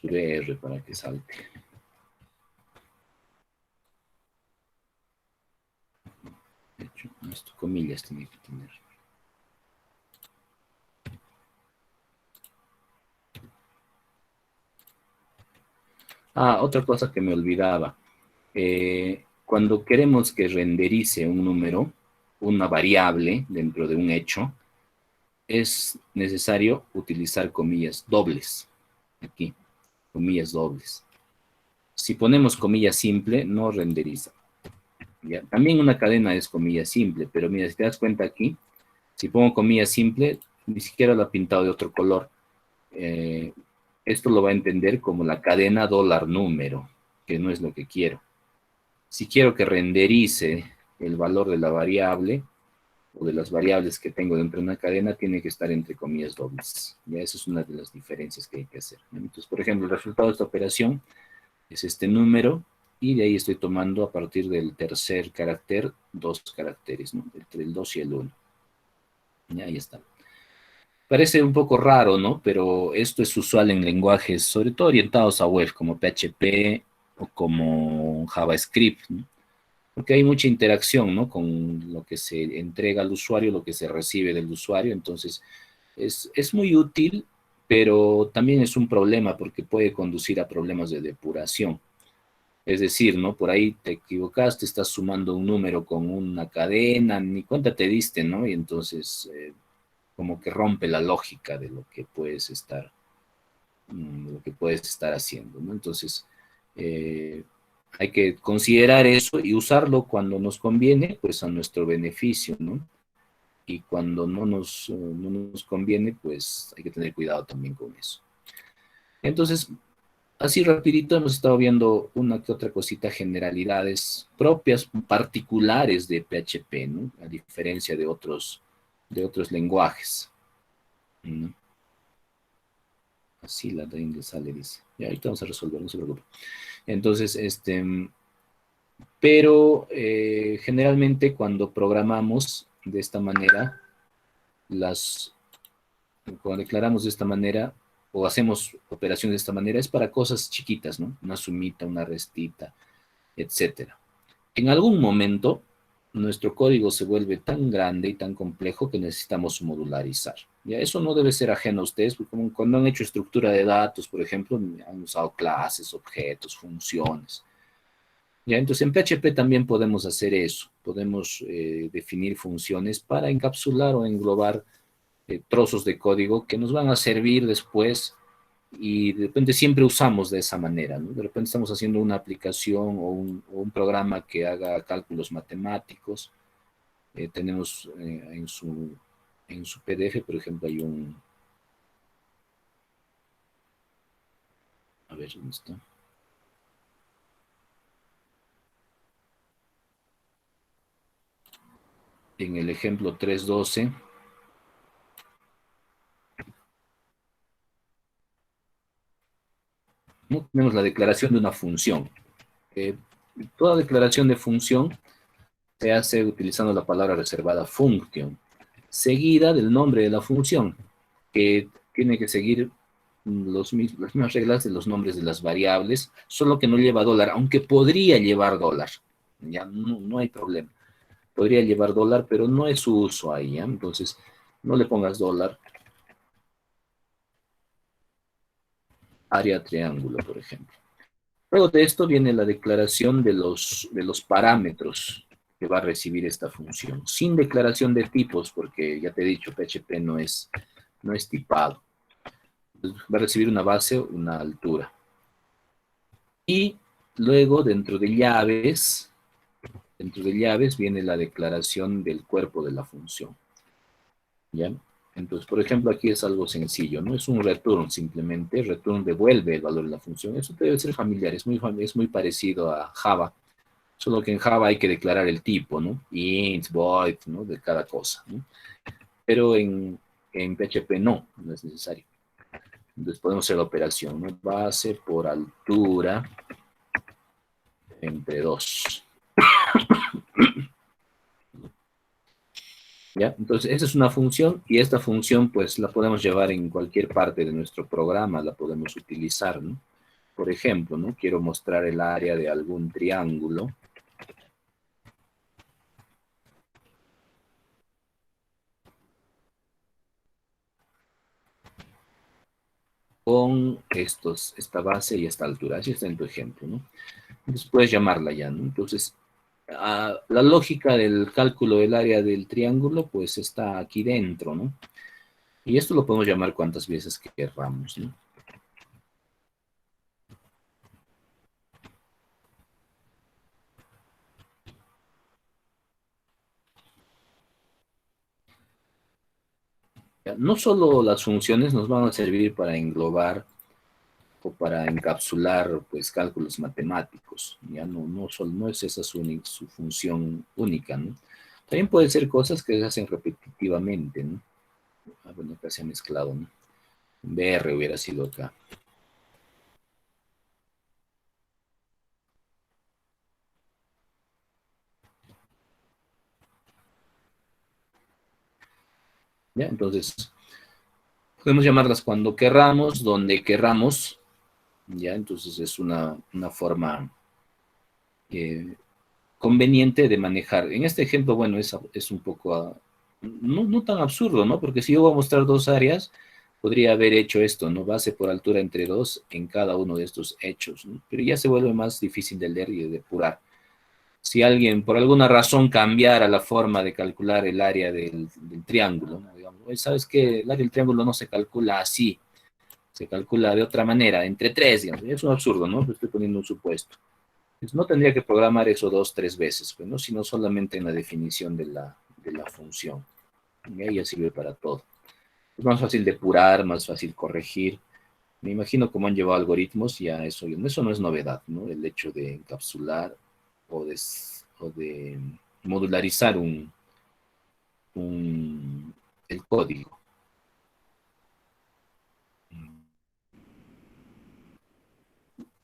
Su DR para que salte. De hecho, esto comillas tiene que tener. Otra cosa que me olvidaba. Cuando queremos que renderice un número, una variable dentro de un hecho, es necesario utilizar comillas dobles. Aquí, comillas dobles. Si ponemos comilla simple, no renderiza. ¿Ya? También una cadena es comilla simple, pero mira, si te das cuenta aquí, si pongo comilla simple, ni siquiera lo ha pintado de otro color. Esto lo va a entender como la cadena dólar número, que no es lo que quiero. Si quiero que renderice el valor de la variable o de las variables que tengo dentro de una cadena, tiene que estar entre comillas dobles. Ya esa es una de las diferencias que hay que hacer. Entonces, por ejemplo, el resultado de esta operación es este número y de ahí estoy tomando a partir del tercer carácter 2 caracteres, ¿no? Entre el 2 y el 1. Ya, ahí está. Parece un poco raro, ¿no? Pero esto es usual en lenguajes, sobre todo orientados a web, como PHP o como JavaScript, ¿no? Porque hay mucha interacción, ¿no? Con lo que se entrega al usuario, lo que se recibe del usuario. Entonces, es muy útil, pero también es un problema porque puede conducir a problemas de depuración. Es decir, ¿no? Por ahí te equivocaste, estás sumando un número con una cadena, ni cuenta te diste, ¿no? Y entonces como que rompe la lógica de lo que puedes estar haciendo, ¿no? Entonces, eh, hay que considerar eso y usarlo cuando nos conviene, pues a nuestro beneficio, ¿no? Y cuando no nos conviene, pues hay que tener cuidado también con eso. Entonces, así rapidito hemos estado viendo una que otra cosita, generalidades propias, particulares de PHP, ¿no? A diferencia de otros lenguajes, ¿no? Así la de inglés sale, dice. Ya, ahorita vamos a resolver, no se preocupe. Entonces, pero generalmente cuando programamos de esta manera, cuando declaramos de esta manera o hacemos operaciones de esta manera, es para cosas chiquitas, ¿no? Una sumita, una restita, etcétera. En algún momento, nuestro código se vuelve tan grande y tan complejo que necesitamos modularizar. Ya, eso no debe ser ajeno a ustedes, porque como cuando han hecho estructura de datos, por ejemplo, han usado clases, objetos, funciones. Ya, entonces en PHP también podemos hacer eso, podemos definir funciones para encapsular o englobar trozos de código que nos van a servir después y de repente siempre usamos de esa manera, ¿no? De repente estamos haciendo una aplicación o un programa que haga cálculos matemáticos. Tenemos en su PDF, por ejemplo, hay a ver, ¿dónde está? En el ejemplo 3.12, ¿no? Tenemos la declaración de una función. Toda declaración de función se hace utilizando la palabra reservada function, seguida del nombre de la función, que tiene que seguir las mismas reglas de los nombres de las variables, solo que no lleva dólar, aunque podría llevar dólar, ya no hay problema. Podría llevar dólar, pero no es su uso ahí, ¿ya? Entonces, no le pongas dólar. Área triángulo, por ejemplo. Luego de esto viene la declaración de los parámetros que va a recibir esta función, sin declaración de tipos, porque ya te he dicho, PHP no es tipado. Entonces, va a recibir una base, una altura. Y luego, dentro de llaves viene la declaración del cuerpo de la función. ¿Ya? Entonces, por ejemplo, aquí es algo sencillo, no es un return simplemente, return devuelve el valor de la función. Eso debe ser familiar, es muy parecido a Java, solo que en Java hay que declarar el tipo, ¿no? Int, void, ¿no? De cada cosa, ¿no? Pero en PHP no es necesario. Entonces podemos hacer la operación, ¿no? Base por altura entre 2. ¿Ya? Entonces, esa es una función y esta función pues la podemos llevar en cualquier parte de nuestro programa, la podemos utilizar, ¿no? Por ejemplo, ¿no? Quiero mostrar el área de algún triángulo. Con esta base y esta altura. Así está en tu ejemplo, ¿no? Entonces puedes llamarla ya, ¿no? Entonces, la lógica del cálculo del área del triángulo pues está aquí dentro, ¿no? Y esto lo podemos llamar cuantas veces que querramos, ¿no? No solo las funciones nos van a servir para englobar o para encapsular pues cálculos matemáticos, ya no es esa su función única, ¿no? También pueden ser cosas que se hacen repetitivamente, ¿no? Bueno, acá se ha mezclado, ¿no? BR hubiera sido acá. ¿Ya? Entonces, podemos llamarlas cuando querramos, donde querramos, ¿ya? Entonces es una forma conveniente de manejar. En este ejemplo, bueno, es un poco, no tan absurdo, ¿no? Porque si yo voy a mostrar dos áreas, podría haber hecho esto, ¿no? Base por altura entre 2 en cada uno de estos hechos, ¿no? Pero ya se vuelve más difícil de leer y de depurar. Si alguien por alguna razón cambiara la forma de calcular el área del triángulo, ¿no? Digamos, ¿sabes qué? El área del triángulo no se calcula así, se calcula de otra manera, entre 3, digamos. Es un absurdo, ¿no? Estoy poniendo un supuesto. Pues no tendría que programar eso 2, 3 veces, pues, ¿no? Sino solamente en la definición de la función. Y ahí ya sirve para todo. Es más fácil depurar, más fácil corregir. Me imagino cómo han llevado algoritmos, ya eso no es novedad, ¿no? El hecho de encapsular o de modularizar el código.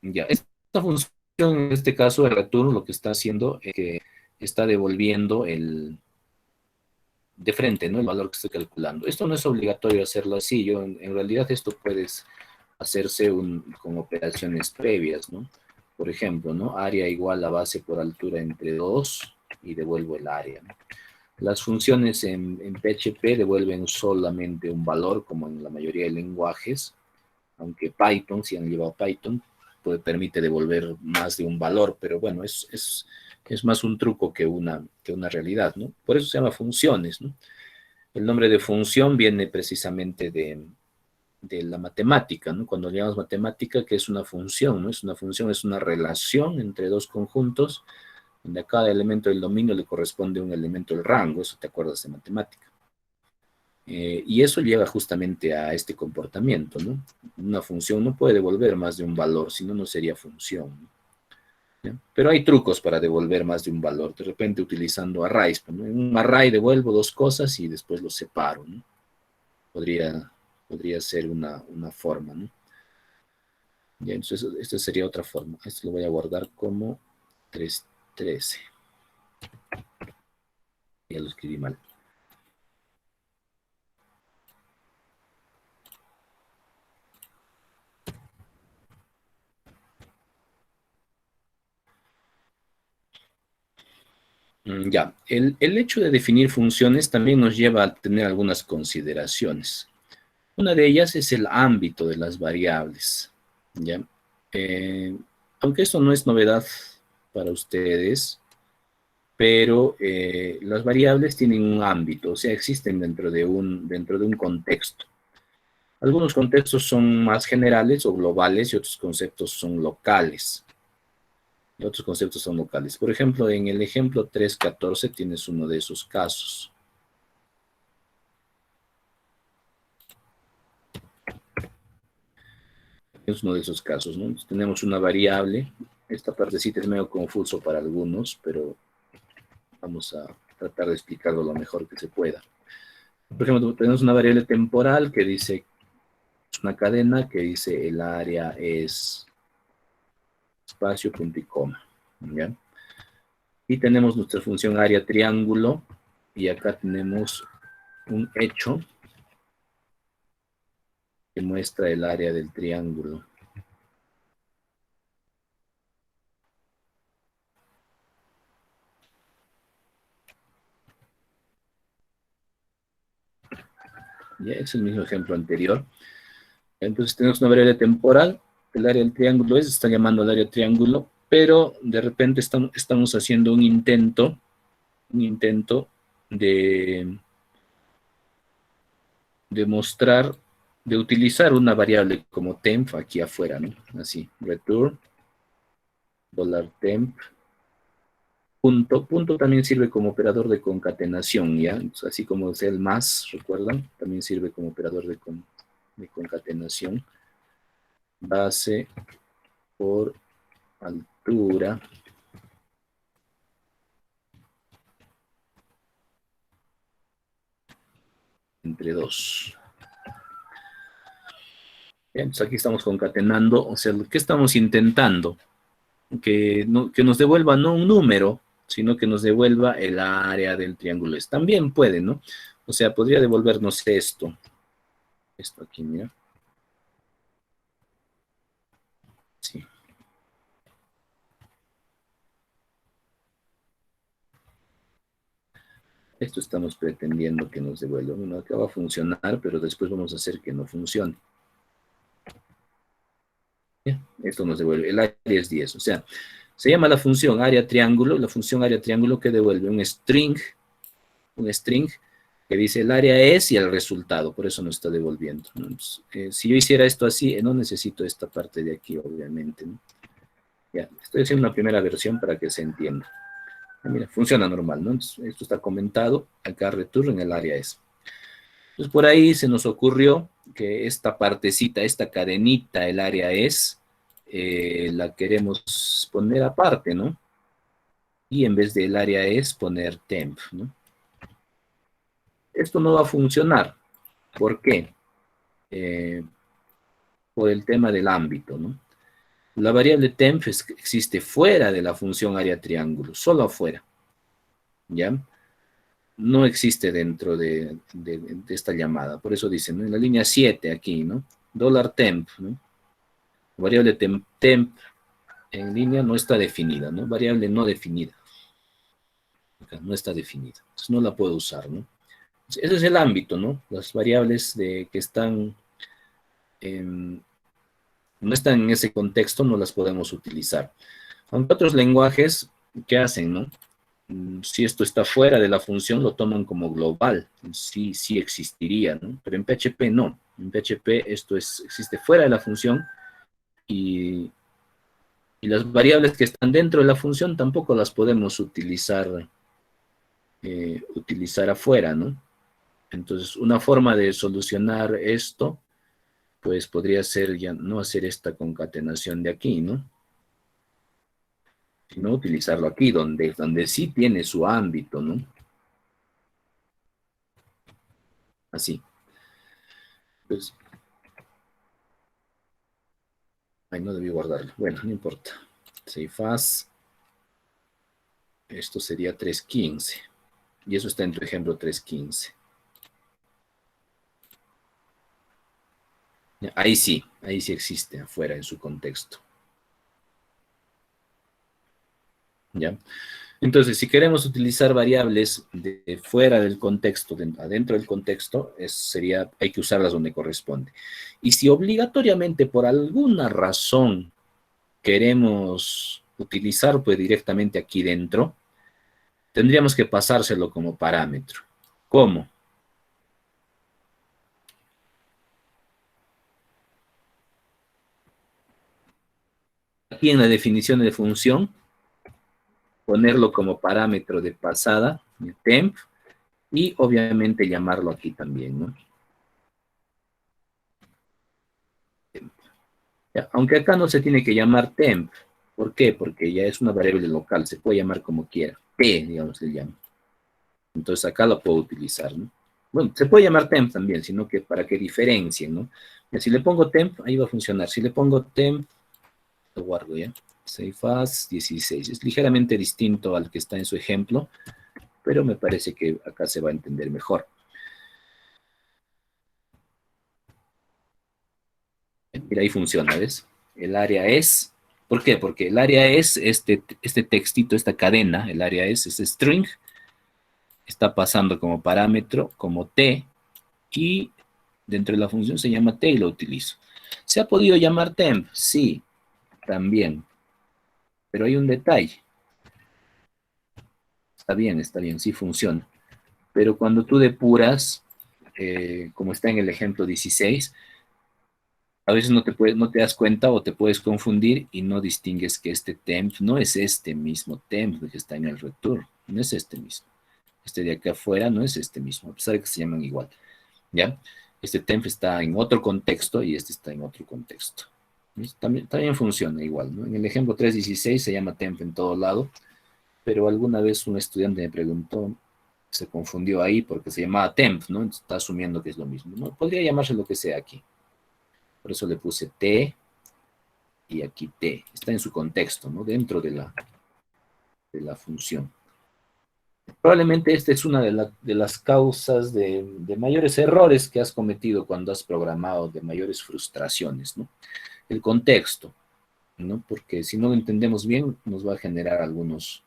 Ya, esta función, en este caso, el return, lo que está haciendo es que está devolviendo de frente, ¿no? El valor que estoy calculando. Esto no es obligatorio hacerlo así. En realidad esto puedes hacerse con operaciones previas, ¿no? Por ejemplo, ¿no? Área igual a base por altura entre 2 y devuelvo el área, ¿no? Las funciones en PHP devuelven solamente un valor, como en la mayoría de lenguajes, aunque Python, si han llevado Python, permite devolver más de un valor, pero bueno, es más un truco que una realidad, ¿no? Por eso se llama funciones, ¿no? El nombre de función viene precisamente de la matemática, ¿no? Cuando llamamos matemática, que es una función, ¿no? Es una función, es una relación entre dos conjuntos, donde a cada elemento del dominio le corresponde un elemento del rango, eso te acuerdas de matemática. Y eso lleva justamente a este comportamiento, ¿no? Una función no puede devolver más de un valor, si no, no sería función, ¿no? ¿Ya? Pero hay trucos para devolver más de un valor, de repente utilizando arrays, ¿no? En un array devuelvo dos cosas y después los separo, ¿no? Podría ser una forma, ¿no? Ya, entonces, esta sería otra forma. Esto lo voy a guardar como 313. Ya lo escribí mal. Ya, el hecho de definir funciones también nos lleva a tener algunas consideraciones. Una de ellas es el ámbito de las variables, ¿ya? Aunque esto no es novedad para ustedes, pero las variables tienen un ámbito, o sea, existen dentro de un contexto. Algunos contextos son más generales o globales y otros conceptos son locales. Por ejemplo, en el ejemplo 3.14 tienes uno de esos casos. Es uno de esos casos, ¿no? Entonces, tenemos una variable. Esta partecita es medio confuso para algunos, pero vamos a tratar de explicarlo lo mejor que se pueda. Por ejemplo, tenemos una variable temporal que dice, es una cadena que dice el área es espacio, punto y coma, ¿ya? Y tenemos nuestra función área triángulo, y acá tenemos un hecho que muestra el área del triángulo. Ya es el mismo ejemplo anterior. Entonces tenemos una variable temporal, el área del triángulo está llamando al área triángulo, pero de repente estamos haciendo un intento de mostrar, de utilizar una variable como temp aquí afuera, ¿no? Así, return, $temp, punto también sirve como operador de concatenación, ¿ya? Entonces, así como es el más, ¿recuerdan? También sirve como operador de concatenación. Base por altura entre 2. Entonces aquí estamos concatenando, o sea, ¿qué estamos intentando? Que nos devuelva no un número, sino que nos devuelva el área del triángulo. También puede, ¿no? O sea, podría devolvernos esto. Esto aquí, mira. Sí. Esto estamos pretendiendo que nos devuelva. Bueno, acá va a funcionar, pero después vamos a hacer que no funcione. Esto nos devuelve. El área es 10. O sea, se llama la función área triángulo. La función área triángulo que devuelve un string que dice el área es y el resultado. Por eso nos está devolviendo, ¿no? Entonces, si yo hiciera esto así, no necesito esta parte de aquí, obviamente, ¿no? Ya, estoy haciendo una primera versión para que se entienda. Mira, funciona normal, ¿no? Entonces, esto está comentado, acá return en el área es. Entonces, por ahí se nos ocurrió que esta partecita, esta cadenita, el área es, la queremos poner aparte, ¿no? Y en vez del área es, poner temp, ¿no? Esto no va a funcionar. ¿Por qué? Por el tema del ámbito, ¿no? La variable temp existe fuera de la función área triángulo, solo afuera, ¿ya? No existe dentro de esta llamada. Por eso dicen, ¿no? En la línea 7 aquí, ¿no? $temp, ¿no? Variable temp en línea no está definida, ¿no? Variable no definida. Acá no está definida. Entonces no la puedo usar, ¿no? Ese es el ámbito, ¿no? Las variables que están no están en ese contexto, no las podemos utilizar. Aunque otros lenguajes, ¿qué hacen, no? Si esto está fuera de la función, lo toman como global. Sí, sí existiría, ¿no? Pero en PHP no. En PHP esto existe fuera de la función y las variables que están dentro de la función tampoco las podemos utilizar, utilizar afuera, ¿no? Entonces, una forma de solucionar esto, pues podría ser ya no hacer esta concatenación de aquí, ¿no? Sino utilizarlo aquí, donde sí tiene su ámbito, ¿no? Así. Pues, ay, no debí guardarlo. Bueno, no importa. Save as. Esto sería 315. Y eso está en tu ejemplo 315. Ahí sí existe afuera en su contexto. ¿Ya? Entonces, si queremos utilizar variables de fuera del contexto, adentro del contexto, hay que usarlas donde corresponde. Y si obligatoriamente por alguna razón queremos utilizar pues directamente aquí dentro, tendríamos que pasárselo como parámetro. ¿Cómo? Aquí en la definición de función, ponerlo como parámetro de pasada, temp, y obviamente llamarlo aquí también, ¿no? Ya, aunque acá no se tiene que llamar temp. ¿Por qué? Porque ya es una variable local, se puede llamar como quiera. T, digamos, se llama. Entonces acá lo puedo utilizar, ¿no? Bueno, se puede llamar temp también, sino que para que diferencien, ¿no? Y si le pongo temp, ahí va a funcionar. Si le pongo temp, lo guardo, ¿ya? Save as 16. Es ligeramente distinto al que está en su ejemplo, pero me parece que acá se va a entender mejor. Mira, ahí funciona, ¿ves? El área es, ¿por qué? Porque el área es este textito, esta cadena, el área es este string, está pasando como parámetro, como t, y dentro de la función se llama t y lo utilizo. ¿Se ha podido llamar temp? Sí, también. Pero hay un detalle. Está bien, sí funciona. Pero cuando tú depuras, como está en el ejemplo 16, a veces no te das cuenta o te puedes confundir y no distingues que este temp no es este mismo temp que está en el return, no es este mismo. Este de acá afuera no es este mismo, a pesar de que se llaman igual, ¿ya? Este temp está en otro contexto y este está en otro contexto. También funciona igual, ¿no? En el ejemplo 3.16 se llama temp en todo lado, pero alguna vez un estudiante me preguntó, se confundió ahí porque se llamaba temp, ¿no? Entonces está asumiendo que es lo mismo, ¿no? Podría llamarse lo que sea aquí. Por eso le puse T y aquí T. Está en su contexto, ¿no? Dentro de la función. Probablemente esta es una de las causas de mayores errores que has cometido cuando has programado, de mayores frustraciones, ¿no? El contexto, ¿no? Porque si no lo entendemos bien, nos va a generar algunos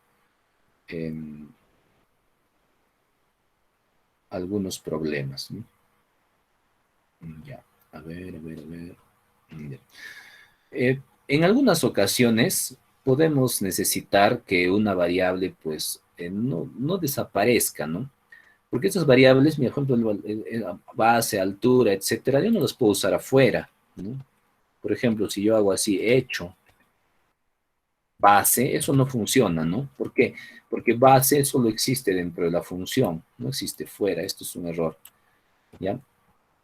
problemas, ¿no? Ya, a ver. Mira. En algunas ocasiones podemos necesitar que una variable pues no desaparezca, ¿no? Porque esas variables, mi ejemplo, base, altura, etcétera, yo no las puedo usar afuera, ¿no? Por ejemplo, si yo hago así, hecho, base, eso no funciona, ¿no? ¿Por qué? Porque base solo existe dentro de la función, no existe fuera, esto es un error, ¿ya?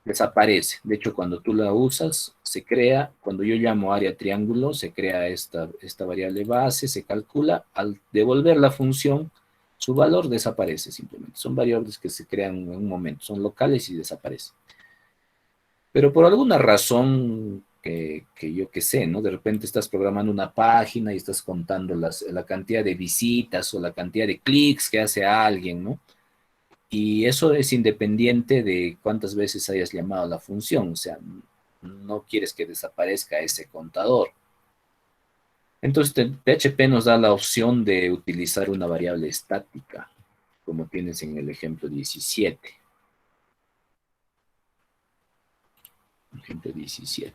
Desaparece. De hecho, cuando tú la usas, se crea, cuando yo llamo área triángulo, se crea esta variable base, se calcula, al devolver la función, su valor desaparece simplemente. Son variables que se crean en un momento, son locales y desaparecen. Pero por alguna razón que yo que sé, ¿no? De repente estás programando una página y estás contando la cantidad de visitas o la cantidad de clics que hace alguien, ¿no? Y eso es independiente de cuántas veces hayas llamado a la función, o sea, no quieres que desaparezca ese contador. Entonces, PHP nos da la opción de utilizar una variable estática, como tienes en el ejemplo 17. Ejemplo 17.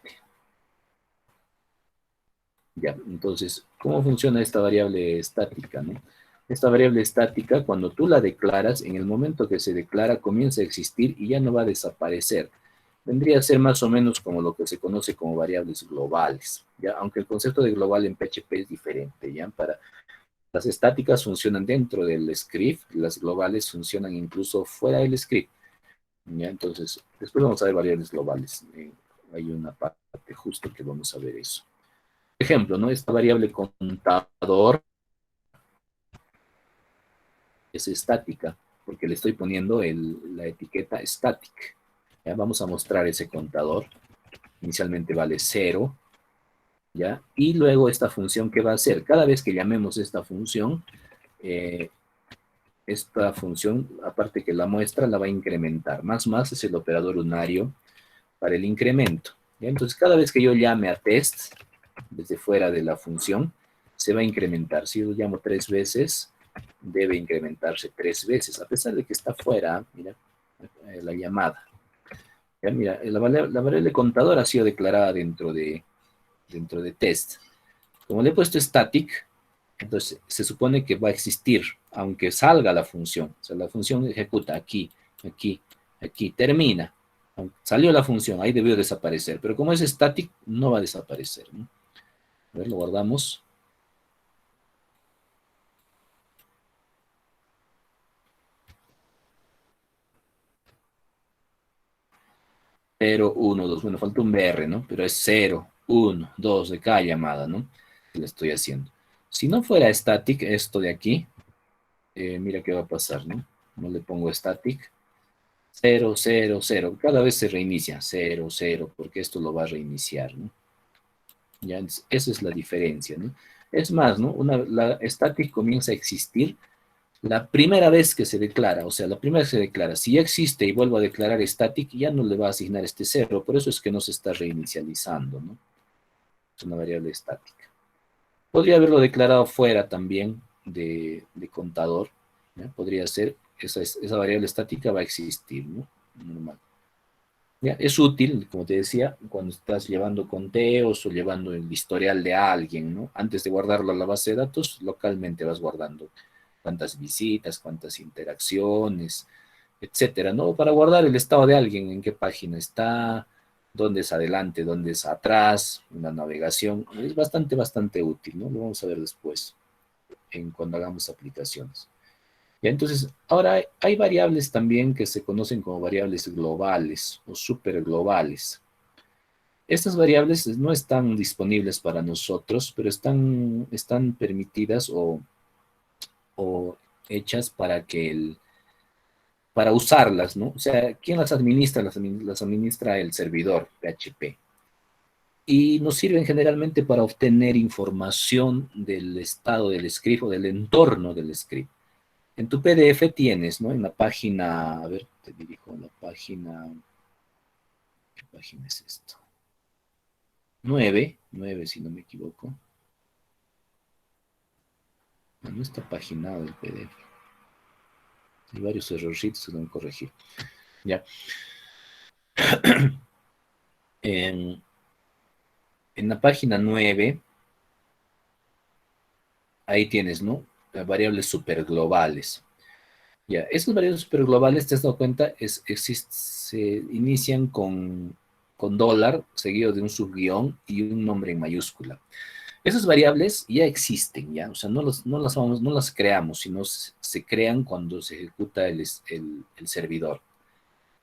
Ya, entonces, ¿cómo funciona esta variable estática, no? Esta variable estática, cuando tú la declaras, en el momento que se declara, comienza a existir y ya no va a desaparecer. Vendría a ser más o menos como lo que se conoce como variables globales, ¿ya? Aunque el concepto de global en PHP es diferente, ¿ya? Para las estáticas funcionan dentro del script, las globales funcionan incluso fuera del script, ¿ya? Entonces, después vamos a ver variables globales. Hay una parte justo que vamos a ver eso. Ejemplo, ¿no? Esta variable contador es estática, porque le estoy poniendo la etiqueta static. ¿Ya? Vamos a mostrar ese contador. Inicialmente vale 0, ¿ya? Y luego esta función, ¿qué va a hacer? Cada vez que llamemos esta función, aparte que la muestra, la va a incrementar. Más es el operador unario para el incremento, ¿ya? Entonces, cada vez que yo llame a test, desde fuera de la función, se va a incrementar. Si yo llamo 3 veces, debe incrementarse 3 veces, a pesar de que está fuera, mira, la llamada. ¿Ya? Mira, la variable contador ha sido declarada dentro de test. Como le he puesto static, entonces se supone que va a existir, aunque salga la función. O sea, la función ejecuta aquí, aquí, aquí, termina. Salió la función, ahí debió desaparecer. Pero como es static, no va a desaparecer, ¿no? A ver, lo guardamos. 0, 1, 2. Bueno, falta un BR, ¿no? Pero es 0, 1, 2 de cada llamada, ¿no? Que le estoy haciendo. Si no fuera static, esto de aquí, mira qué va a pasar, ¿no? No le pongo static. 0, 0, 0. Cada vez se reinicia. 0, 0, porque esto lo va a reiniciar, ¿no? Ya, esa es la diferencia, ¿no? Es más, ¿no? La static comienza a existir la primera vez que se declara, o sea, la primera vez que se declara, si ya existe y vuelvo a declarar static, ya no le va a asignar este 0, por eso es que no se está reinicializando, ¿no? Es una variable estática. Podría haberlo declarado fuera también de contador, ¿ya? Podría ser, esa variable estática va a existir, ¿no? Normal. ¿Ya? Es útil, como te decía, cuando estás llevando conteos o llevando el historial de alguien, ¿no? Antes de guardarlo a la base de datos, localmente vas guardando cuántas visitas, cuántas interacciones, etcétera, ¿no? Para guardar el estado de alguien, en qué página está, dónde es adelante, dónde es atrás, una navegación. Es bastante útil, ¿no? Lo vamos a ver después, cuando hagamos aplicaciones. ¿Ya? Entonces, ahora hay variables también que se conocen como variables globales o superglobales. Estas variables no están disponibles para nosotros, pero están permitidas o hechas para usarlas, ¿no? O sea, ¿quién las administra? Las administra el servidor PHP. Y nos sirven generalmente para obtener información del estado del script o del entorno del script. En tu PDF tienes, ¿no? En la página, a ver, te dirijo a la página, ¿qué página es esto? 9 si no me equivoco. No está paginado el PDF. Hay varios errorcitos que deben corregir. Ya. En la página 9, ahí tienes, ¿no? Las variables superglobales. Ya, esas variables superglobales, ¿te has dado cuenta? Se inician con dólar, seguido de un subguión y un nombre en mayúscula. Esas variables ya existen, ¿ya? O sea, no las creamos, sino se crean cuando se ejecuta el servidor.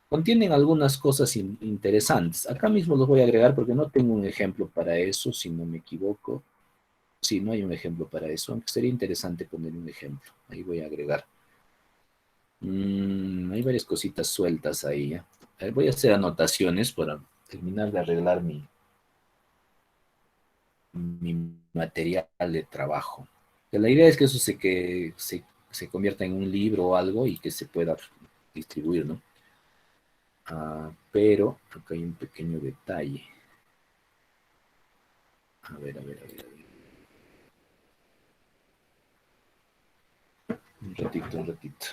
Contienen algunas cosas interesantes. Acá mismo los voy a agregar porque no tengo un ejemplo para eso, si no me equivoco. Sí, no hay un ejemplo para eso, aunque sería interesante poner un ejemplo. Ahí voy a agregar. Hay varias cositas sueltas ahí, ¿ya? A ver, voy a hacer anotaciones para terminar de arreglar mi material de trabajo. Que la idea es que eso se convierta en un libro o algo y que se pueda distribuir, ¿no? Pero acá hay un pequeño detalle. A ver, a ver, a ver, a ver. Un ratito, un ratito.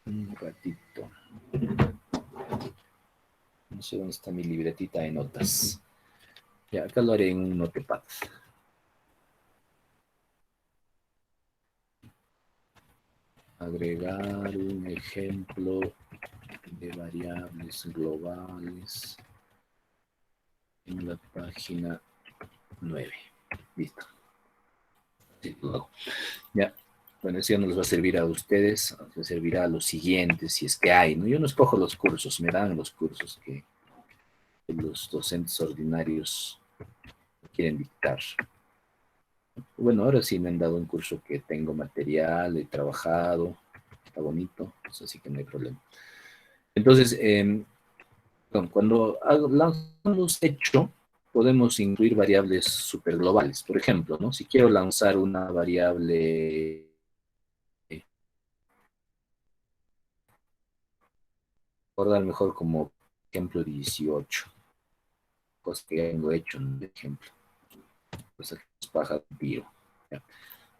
Un ratito. No sé dónde está mi libretita de notas. Ya, acá lo haré en un notepad. Agregar un ejemplo de variables globales en la página 9. Listo. Sí, lo hago. Ya. Bueno, eso ya no les va a servir a ustedes, les servirá a los siguientes, si es que hay, ¿no? Yo no escojo los cursos, me dan los cursos que los docentes ordinarios quieren dictar. Bueno, ahora sí me han dado un curso que tengo material, he trabajado, está bonito, pues así que no hay problema. Entonces, cuando lanzamos hecho, podemos incluir variables superglobales. Por ejemplo, ¿no? Si quiero lanzar una variable, por dar mejor como ejemplo 18, cosa que ya tengo hecho en el ejemplo. Pues aquí es paja tiro. ¿Ya?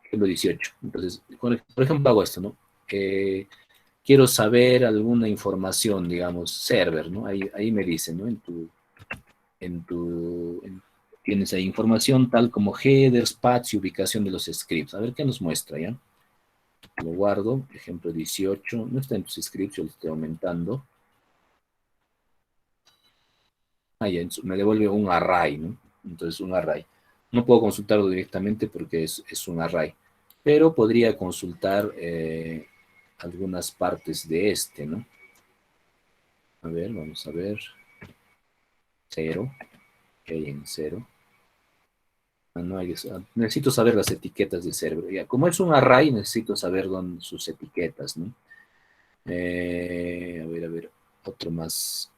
Ejemplo 18. Entonces, por ejemplo, hago esto, ¿no? Quiero saber alguna información, digamos, server, ¿no? Ahí me dice, ¿no? Tienes ahí información tal como headers, paths y ubicación de los scripts. A ver qué nos muestra, ¿ya? Lo guardo, ejemplo 18, no está en tus scripts, yo lo estoy aumentando. Ya, me devuelve un array, ¿no? Entonces, un array. No puedo consultarlo directamente porque es un array, pero podría consultar algunas partes de este, ¿no? A ver, vamos a ver. 0, que hay en 0. No hay, necesito saber las etiquetas de server. Ya, como es un array, necesito saber dónde sus etiquetas, ¿no? A ver, otro más.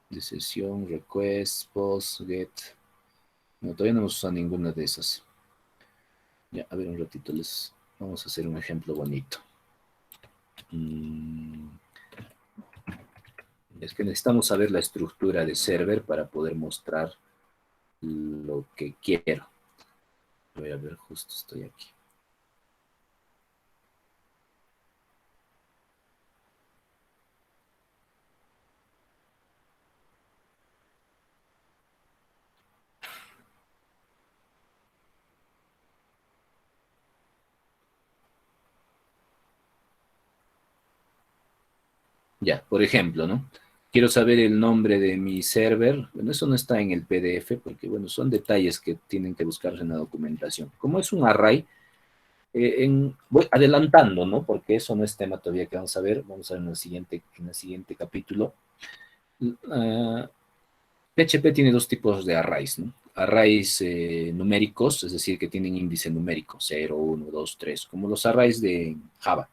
De sesión, request, post, get. No, todavía no hemos usado ninguna de esas. Ya, a ver, un ratito les vamos a hacer un ejemplo bonito. Es que necesitamos saber la estructura de server para poder mostrar lo que quiero. Voy a ver, justo estoy aquí. Ya, por ejemplo, ¿no? Quiero saber el nombre de mi server. Bueno, eso no está en el PDF porque, bueno, son detalles que tienen que buscarse en la documentación. Como es un array, voy adelantando, ¿no? Porque eso no es tema todavía que vamos a ver en el siguiente capítulo. PHP tiene dos tipos de arrays, ¿no? Arrays numéricos, es decir, que tienen índice numérico, 0, 1, 2, 3, como los arrays de Java.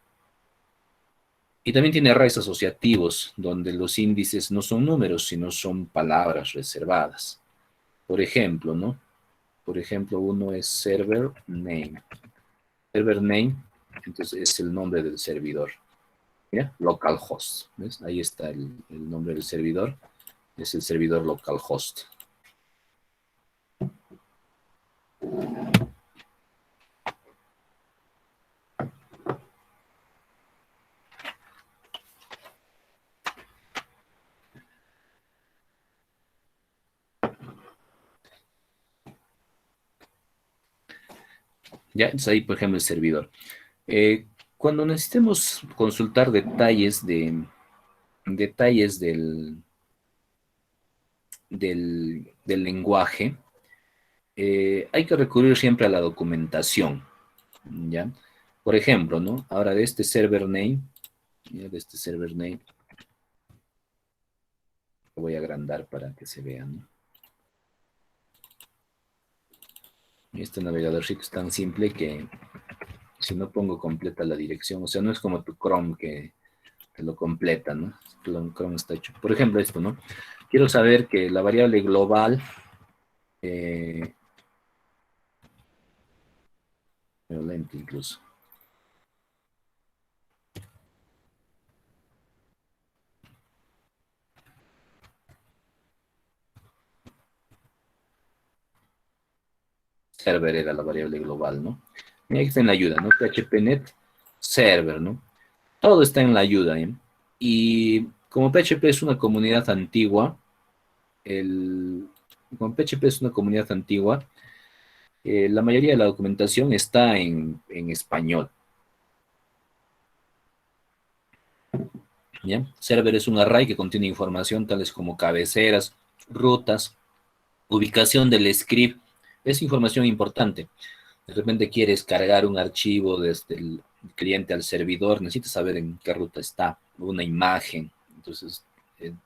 Y también tiene arrays asociativos, donde los índices no son números, sino son palabras reservadas. Por ejemplo, ¿no? Por ejemplo, uno es server name. Server name, entonces es el nombre del servidor. ¿Ya? Localhost. ¿Ves? Ahí está el nombre del servidor. Es el servidor localhost. ¿Ya? Entonces ahí, por ejemplo, el servidor. Cuando necesitemos consultar detalles del del lenguaje, hay que recurrir siempre a la documentación, ¿ya? Por ejemplo, ¿no? Ahora de este server name, ¿ya? De este server name, lo voy a agrandar para que se vea, ¿no? Este navegador sí que es tan simple que si no pongo completa la dirección, o sea, no es como tu Chrome que te lo completa, ¿no? Chrome está hecho. Por ejemplo, esto, ¿no? Quiero saber que la variable global, lento incluso. Server era la variable global, ¿no? Y ahí está en la ayuda, ¿no? PHPNet server, ¿no? Todo está en la ayuda, ¿eh? Y como PHP es una comunidad antigua, como PHP es una comunidad antigua, la mayoría de la documentación está en español. ¿Ya? Server es un array que contiene información tales como cabeceras, rutas, ubicación del script. Es información importante. De repente quieres cargar un archivo desde el cliente al servidor, necesitas saber en qué ruta está, una imagen, entonces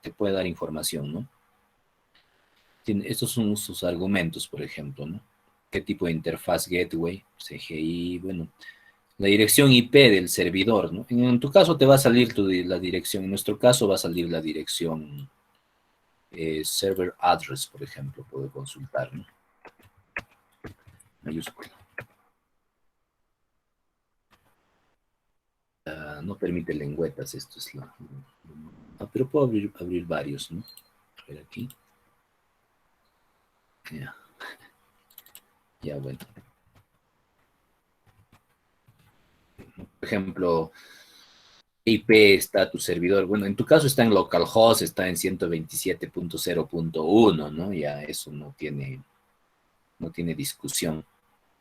te puede dar información, ¿no? Estos son sus argumentos, por ejemplo, ¿no? ¿Qué tipo de interfaz gateway? CGI, bueno, la dirección IP del servidor, ¿no? En tu caso te va a salir la dirección, en nuestro caso va a salir la dirección server address, por ejemplo, puedo consultar, ¿no? Mayúscula. No permite lengüetas, esto es pero puedo abrir varios, ¿no? A ver aquí. Ya, ya bueno. Por ejemplo, IP está tu servidor. Bueno, en tu caso está en localhost, está en 127.0.1, ¿no? Ya eso no tiene discusión.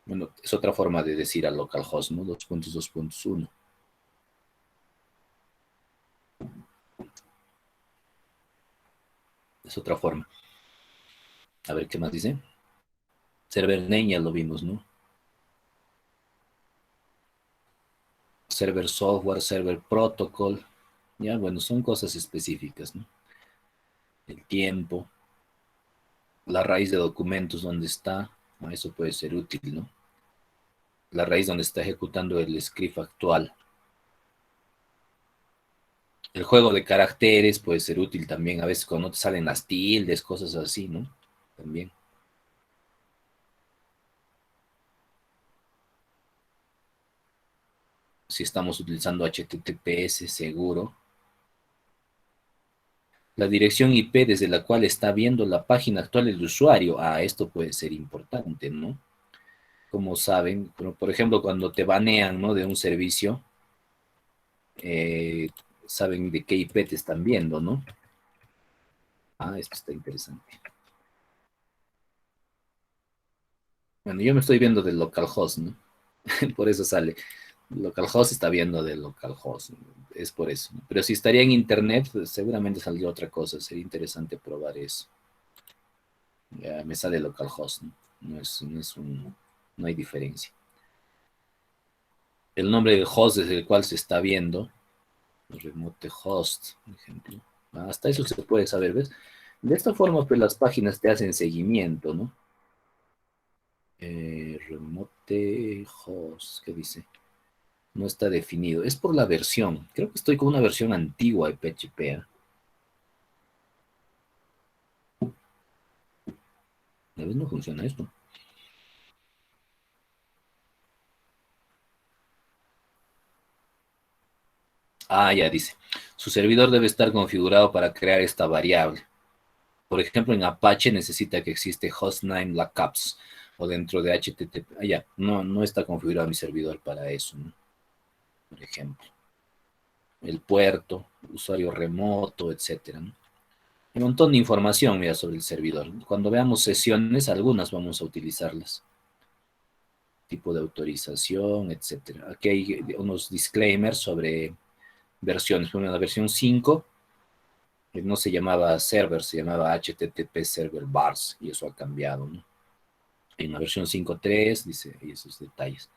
Bueno, es otra forma de decir a localhost, ¿no? 2.2.1. Es otra forma. A ver, ¿qué más dice? Server name ya lo vimos, ¿no? Server software, server protocol. Ya, bueno, son cosas específicas, ¿no? El tiempo, la raíz de documentos, ¿dónde está? Eso puede ser útil, ¿no? La raíz donde está ejecutando el script actual. El juego de caracteres puede ser útil también, a veces cuando no te salen las tildes, cosas así, ¿no? También. Si estamos utilizando HTTPS, seguro. La dirección IP desde la cual está viendo la página actual del usuario. Esto puede ser importante, ¿no? Como saben, por ejemplo, cuando te banean, ¿no? De un servicio, saben de qué IP te están viendo, ¿no? Esto está interesante. Bueno, yo me estoy viendo del localhost, ¿no? Por eso sale. Localhost está viendo del localhost, es por eso. Pero si estaría en internet, pues seguramente saldría otra cosa. Sería interesante probar eso. Ya me sale localhost, ¿no? No hay diferencia. El nombre del host desde el cual se está viendo, remote host, por ejemplo. Hasta eso se puede saber, ¿ves? De esta forma, pues las páginas te hacen seguimiento, ¿no? Remote host, ¿qué dice? No está definido. Es por la versión. Creo que estoy con una versión antigua de PHP. A veces no funciona esto. Ya dice. Su servidor debe estar configurado para crear esta variable. Por ejemplo, en Apache necesita que existe hostname lookups o dentro de HTTP. Ya, no está configurado mi servidor para eso, ¿no? Por ejemplo. El puerto, usuario remoto, etcétera, ¿no? Un montón de información, mira, sobre el servidor. Cuando veamos sesiones, algunas vamos a utilizarlas. Tipo de autorización, etcétera. Aquí hay unos disclaimers sobre versiones. Bueno, la versión 5 no se llamaba server, se llamaba HTTP Server Bars, y eso ha cambiado, ¿no? En la versión 5.3 dice, y esos detalles.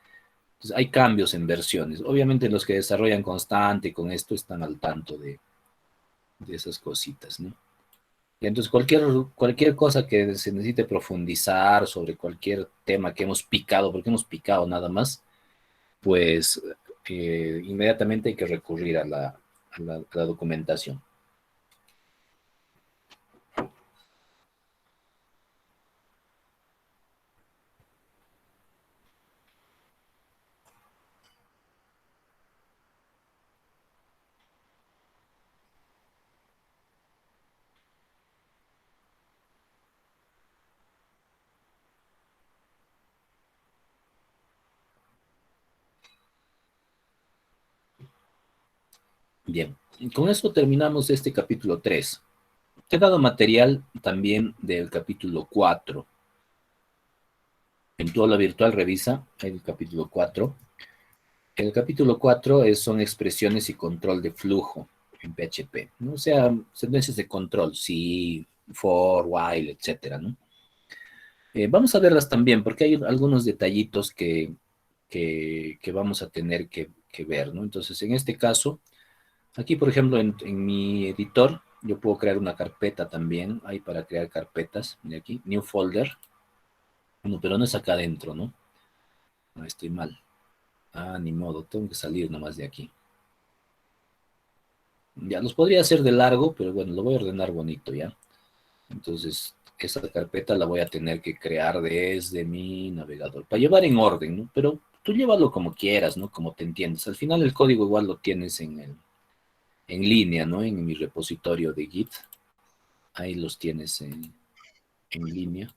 Entonces, hay cambios en versiones. Obviamente los que desarrollan constante con esto están al tanto de esas cositas, ¿no? Y entonces cualquier cosa que se necesite profundizar sobre cualquier tema que hemos picado, porque hemos picado nada más, pues inmediatamente hay que recurrir a la documentación. Bien, con esto terminamos este capítulo 3. Te he dado material también del capítulo 4. En tu aula virtual revisa el capítulo 4. El capítulo 4 son expresiones y control de flujo en PHP, ¿no? O sea, sentencias de control, si, for, while, etcétera, ¿no? Vamos a verlas también porque hay algunos detallitos que vamos a tener que ver, ¿no? Entonces, en este caso, aquí, por ejemplo, en mi editor, yo puedo crear una carpeta también, hay para crear carpetas, de aquí, new folder, bueno, pero no es acá adentro, ¿no? No, estoy mal. Ah, ni modo, tengo que salir nomás de aquí. Ya, los podría hacer de largo, pero bueno, lo voy a ordenar bonito, ¿ya? Entonces, esa carpeta la voy a tener que crear desde mi navegador, para llevar en orden, ¿no? Pero tú llévalo como quieras, ¿no? Como te entiendes. Al final el código igual lo tienes en línea, ¿no? En mi repositorio de Git. Ahí los tienes en línea.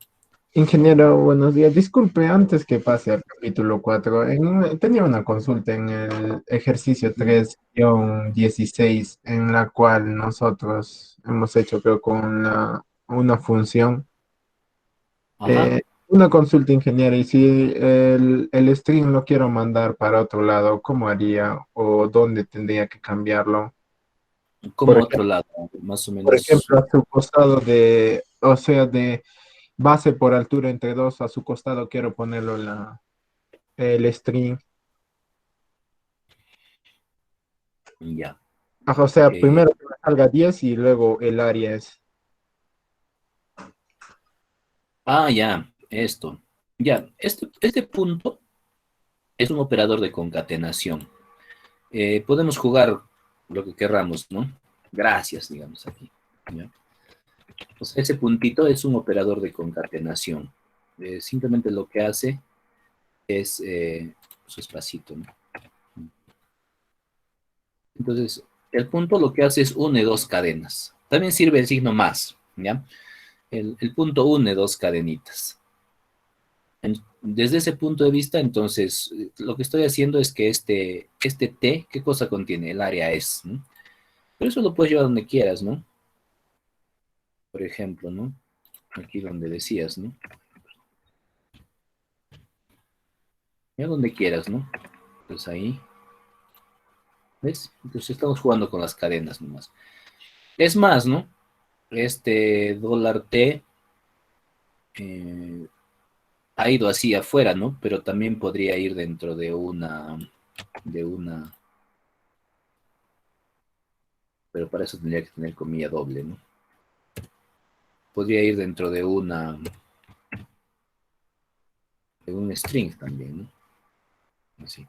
Ingeniero, buenos días. Disculpe, antes que pase al capítulo 4, tenía una consulta en el ejercicio 3-16, en la cual nosotros hemos hecho, creo, con una función. Ajá. Una consulta, ingeniero, y si el string lo quiero mandar para otro lado, ¿cómo haría o dónde tendría que cambiarlo? Como Por otro ejemplo, lado, más o por menos. ejemplo, a su costado o sea, de base por altura entre dos, a su costado quiero ponerlo el string. Ya. Ajá, o sea, Eh, primero que me salga 10 y luego el área es. ya, esto. Ya, este punto es un operador de concatenación. Podemos jugar lo que querramos, ¿no? Gracias, digamos aquí. ¿Ya? Pues ese puntito es un operador de concatenación. Simplemente lo que hace es su espacito, ¿no? Entonces, el punto lo que hace es une dos cadenas. También sirve el signo más, ¿ya? El punto une dos cadenitas. Desde ese punto de vista, entonces, lo que estoy haciendo es que este T, ¿qué cosa contiene? El área es, ¿no? Pero eso lo puedes llevar donde quieras, ¿no? Por ejemplo, ¿no? Aquí donde decías, ¿no? Ya donde quieras, ¿no? Pues ahí, ¿ves? Entonces estamos jugando con las cadenas nomás. Es más, ¿no? Este $T ha ido así afuera, ¿no? Pero también podría ir dentro de una, pero para eso tendría que tener comilla doble, ¿no? Podría ir dentro de un string también, ¿no? Así.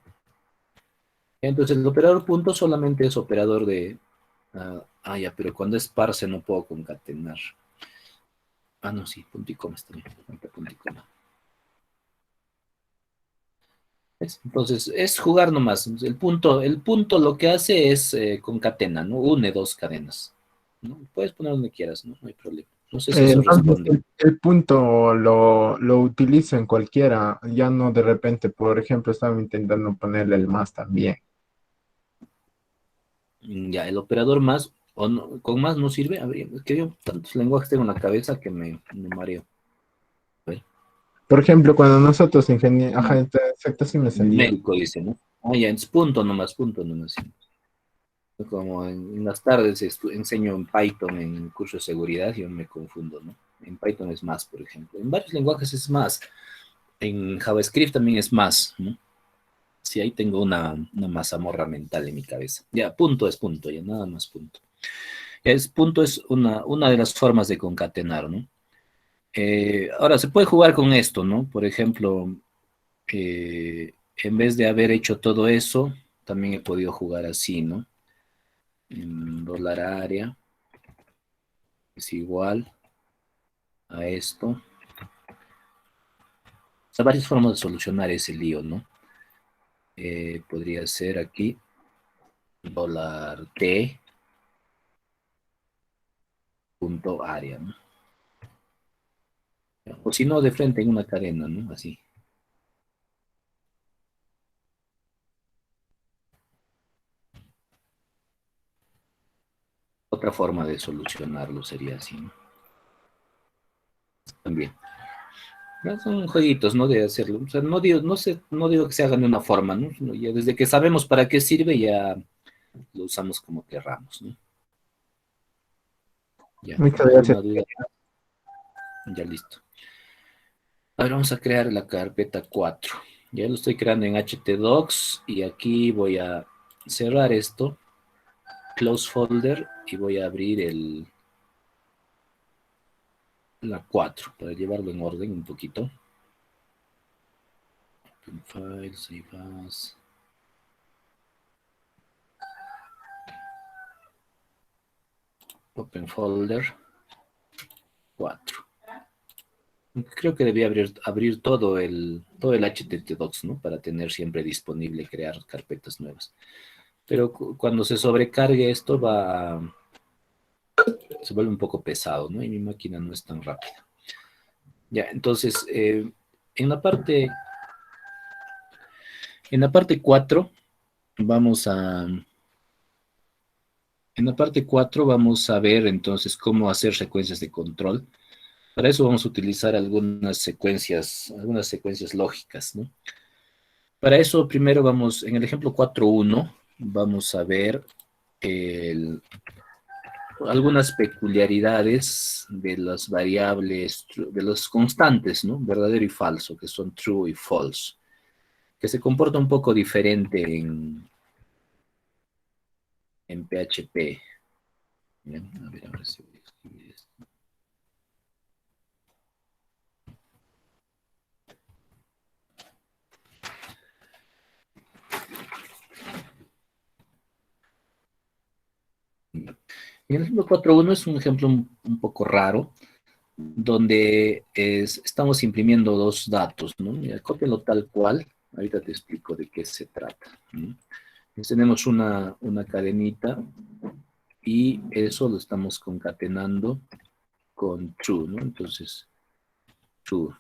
Entonces el operador punto solamente es operador de, ya, pero cuando es parse no puedo concatenar. No, sí, punto y coma está bien. Punto y coma. ¿Ves? Entonces, es jugar nomás. El punto lo que hace es concatena, ¿no? Une dos cadenas, ¿no? Puedes poner donde quieras, ¿no? No hay problema. No sé si eso Entonces, responde. el punto lo utilizo en cualquiera, ya no de repente, por ejemplo, estaba intentando ponerle el más también. Ya, el operador más, o no, con más no sirve. A ver, es que yo tantos lenguajes tengo en la cabeza que me mareo. A ver. Por ejemplo, cuando nosotros ingenieros, ajá, exacto, sí me salía. Numérico dice, ¿no? Ya, es punto nomás, punto nomás. Como en las tardes enseño en Python en el curso de seguridad, yo me confundo, ¿no? En Python es más, por ejemplo. En varios lenguajes es más. En JavaScript también es más, ¿no? Sí, ahí tengo una mazamorra mental en mi cabeza. Ya, punto es punto, ya nada más punto. Punto es una de las formas de concatenar, ¿no? Ahora, se puede jugar con esto, ¿no? Por ejemplo, en vez de haber hecho todo eso, también he podido jugar así, ¿no? En $área es igual a esto. O sea, varias formas de solucionar ese lío, ¿no? Podría ser aquí $T punto área, ¿no? O si no, de frente en una cadena, ¿no? Así. Otra forma de solucionarlo sería así, ¿no? También. ¿No? Son jueguitos, ¿no? De hacerlo. O sea, no digo que se hagan de una forma, ¿no? Ya desde que sabemos para qué sirve, ya lo usamos como querramos, ¿no? Ya, Muchas gracias. ¿alguna duda? Ya listo. Ahora vamos a crear la carpeta 4. Ya lo estoy creando en htdocs y aquí voy a cerrar esto, close folder, y voy a abrir la 4 para llevarlo en orden un poquito. Open file, save as. Open folder 4. Creo que debía abrir todo el htdocs, ¿no? Para tener siempre disponible crear carpetas nuevas. Pero cuando se sobrecargue esto se vuelve un poco pesado, ¿no? Y mi máquina no es tan rápida. Ya, entonces, en la parte 4 vamos a... En la parte 4 vamos a ver entonces cómo hacer secuencias de control. Para eso vamos a utilizar algunas secuencias lógicas, ¿no? Para eso primero en el ejemplo 4.1, vamos a ver algunas peculiaridades de las variables, de los constantes, ¿no? Verdadero y falso, que son true y false, que se comporta un poco diferente en PHP. Bien, a ver, ahora sí voy a escribir esto. Y el ejemplo 4.1 es un ejemplo un poco raro, donde estamos imprimiendo dos datos, ¿no? Mira, cópialo tal cual, ahorita te explico de qué se trata, ¿no? Entonces tenemos una cadenita y eso lo estamos concatenando con true, ¿no? Entonces, true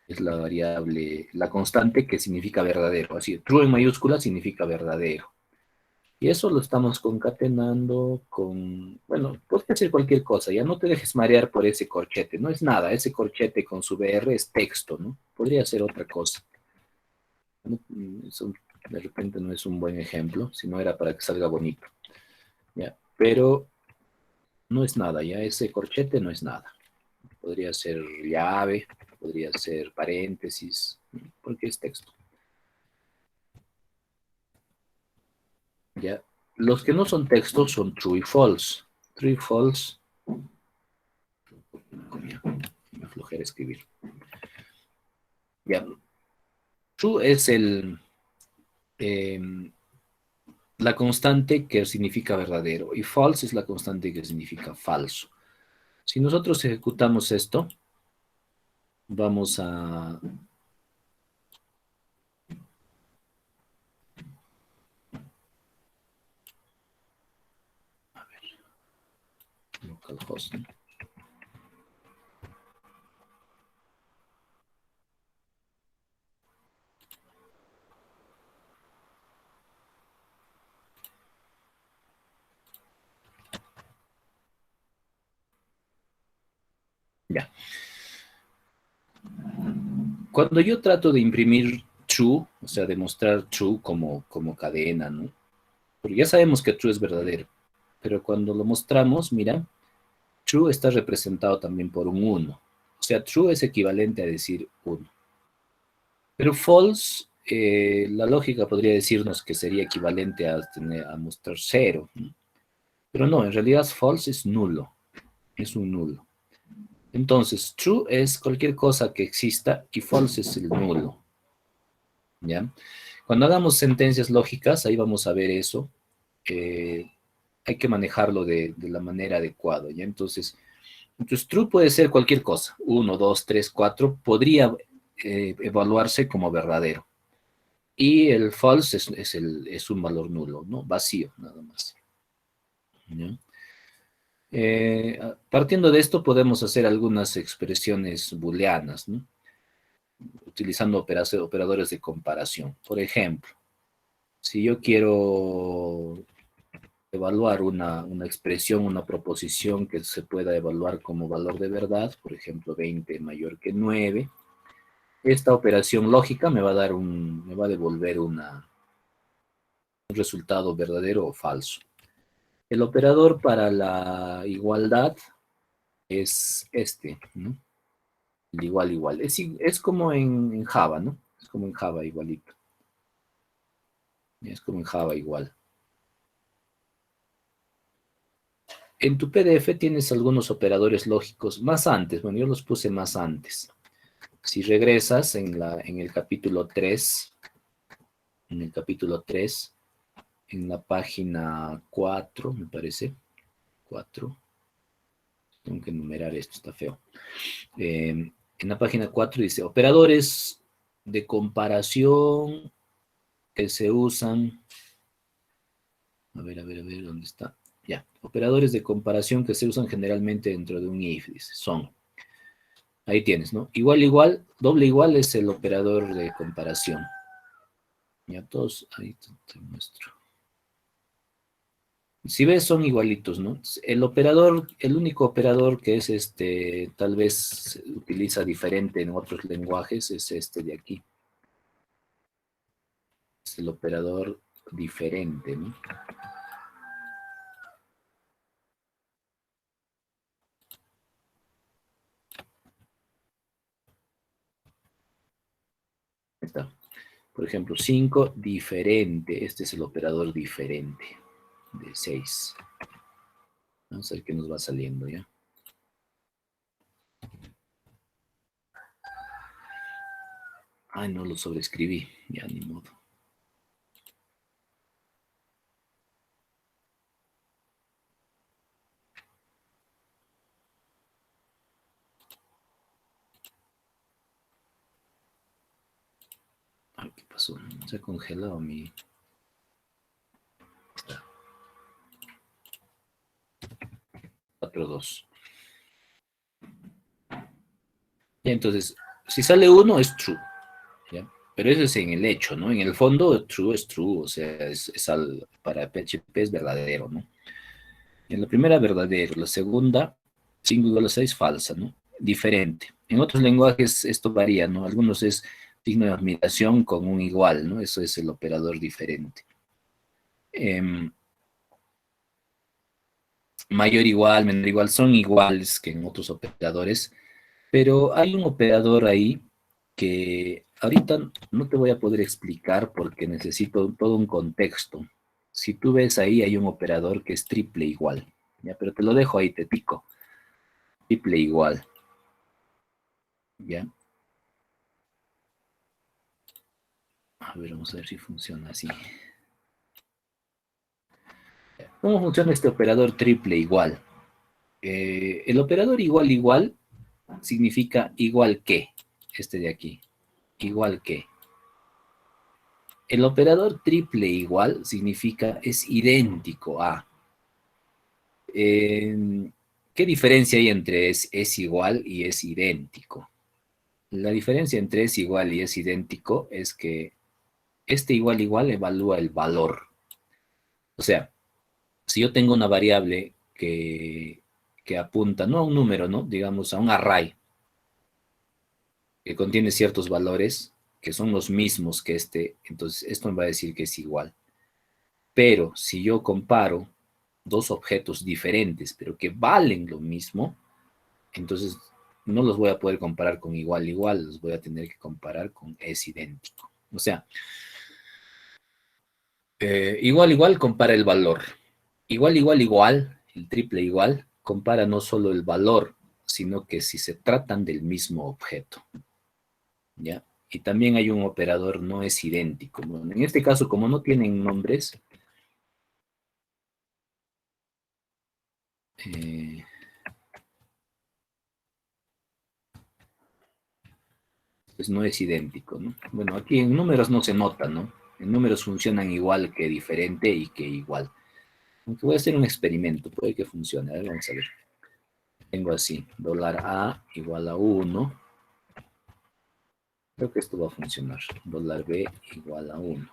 es la variable, la constante que significa verdadero, así, true en mayúscula significa verdadero. Y eso lo estamos concatenando con, bueno, puede ser cualquier cosa, ya no te dejes marear por ese corchete, no es nada, ese corchete con su BR es texto, ¿no? Podría ser otra cosa. ¿No? Eso de repente no es un buen ejemplo, si no era para que salga bonito. ¿Ya? Pero no es nada, ya ese corchete no es nada. Podría ser llave, podría ser paréntesis, porque es texto. ¿Ya? Los que no son textos son true y false. True y false. Me aflojera escribir. Ya. True es eh, la constante que significa verdadero y false es la constante que significa falso. Si nosotros ejecutamos esto, vamos a localhost. Ya. Cuando yo trato de imprimir true, o sea, demostrar true como cadena, ¿no? Porque ya sabemos que true es verdadero, pero cuando lo mostramos, mira, true está representado también por un 1. O sea, true es equivalente a decir 1. Pero false, la lógica podría decirnos que sería equivalente a mostrar 0, ¿no? Pero no, en realidad false es nulo, es un nulo. Entonces, true es cualquier cosa que exista y false es el nulo. ¿Ya? Cuando hagamos sentencias lógicas, ahí vamos a ver eso. Hay que manejarlo de la manera adecuada, ¿ya? Entonces, true puede ser cualquier cosa. 1, 2, 3, 4. Podría evaluarse como verdadero. Y el false es un valor nulo, ¿no? Vacío, nada más. ¿Ya? Partiendo de esto, podemos hacer algunas expresiones booleanas, ¿no? Utilizando operadores de comparación. Por ejemplo, si yo quiero evaluar una expresión, una proposición que se pueda evaluar como valor de verdad, por ejemplo, 20 mayor que 9, esta operación lógica me va a devolver un resultado verdadero o falso. El operador para la igualdad es este, ¿no? El igual, igual. Es como en Java, ¿no? Es como en Java igualito. Es como en Java igual. En tu PDF tienes algunos operadores lógicos más antes. Bueno, yo los puse más antes. Si regresas en el capítulo 3, en la página 4, me parece, 4, tengo que enumerar esto, está feo. En la página 4 dice, operadores de comparación que se usan, a ver, ¿dónde está? Ya, operadores de comparación que se usan generalmente dentro de un if, dice, son. Ahí tienes, ¿no? Igual, igual, doble igual es el operador de comparación. Ya todos, ahí te muestro. Si ves, son igualitos, ¿no? El operador, el único operador que es tal vez se utiliza diferente en otros lenguajes, es este de aquí. Es el operador diferente, ¿no? Ahí está. Por ejemplo, 5, diferente. Este es el operador diferente de 6. Vamos a ver qué nos va saliendo, ¿ya? Ay, no lo sobreescribí. Ya, ni modo. Ay, ¿qué pasó? Se ha congelado mi... 4-2. Ya, entonces, si sale 1 es true, ¿ya? Pero eso es en el hecho, ¿no? En el fondo, true es true, o sea, para PHP es verdadero, ¿no? En la primera, verdadero. La segunda, 5,6 falsa, ¿no? Diferente. En otros lenguajes esto varía, ¿no? Algunos es signo de admiración con un igual, ¿no? Eso es el operador diferente. Mayor igual, menor igual, son iguales que en otros operadores, pero hay un operador ahí que ahorita no te voy a poder explicar porque necesito todo un contexto. Si tú ves ahí, hay un operador que es triple igual, ¿ya? Pero te lo dejo ahí, te pico. Triple igual, ¿ya? A ver, vamos a ver si funciona así. ¿Cómo funciona este operador triple igual? El operador igual igual significa igual que, este de aquí, igual que. El operador triple igual significa es idéntico a. ¿Qué diferencia hay entre es igual y es idéntico? La diferencia entre es igual y es idéntico es que este igual igual evalúa el valor. O sea, si yo tengo una variable que apunta, no a un número, ¿no? Digamos, a un array, que contiene ciertos valores que son los mismos que entonces esto me va a decir que es igual. Pero si yo comparo dos objetos diferentes, pero que valen lo mismo, entonces no los voy a poder comparar con igual, igual, los voy a tener que comparar con es idéntico. O sea, igual, igual compara el valor. Igual, igual, igual, el triple igual, compara no solo el valor, sino que si se tratan del mismo objeto. ¿Ya? Y también hay un operador no es idéntico. Bueno, en este caso, como no tienen nombres, pues no es idéntico, ¿no? Bueno, aquí en números no se nota, ¿no? En números funcionan igual que diferente y que igual. Aunque voy a hacer un experimento, puede que funcione. A ver, vamos a ver. Tengo así, $A igual a 1. Creo que esto va a funcionar. $B igual a 1.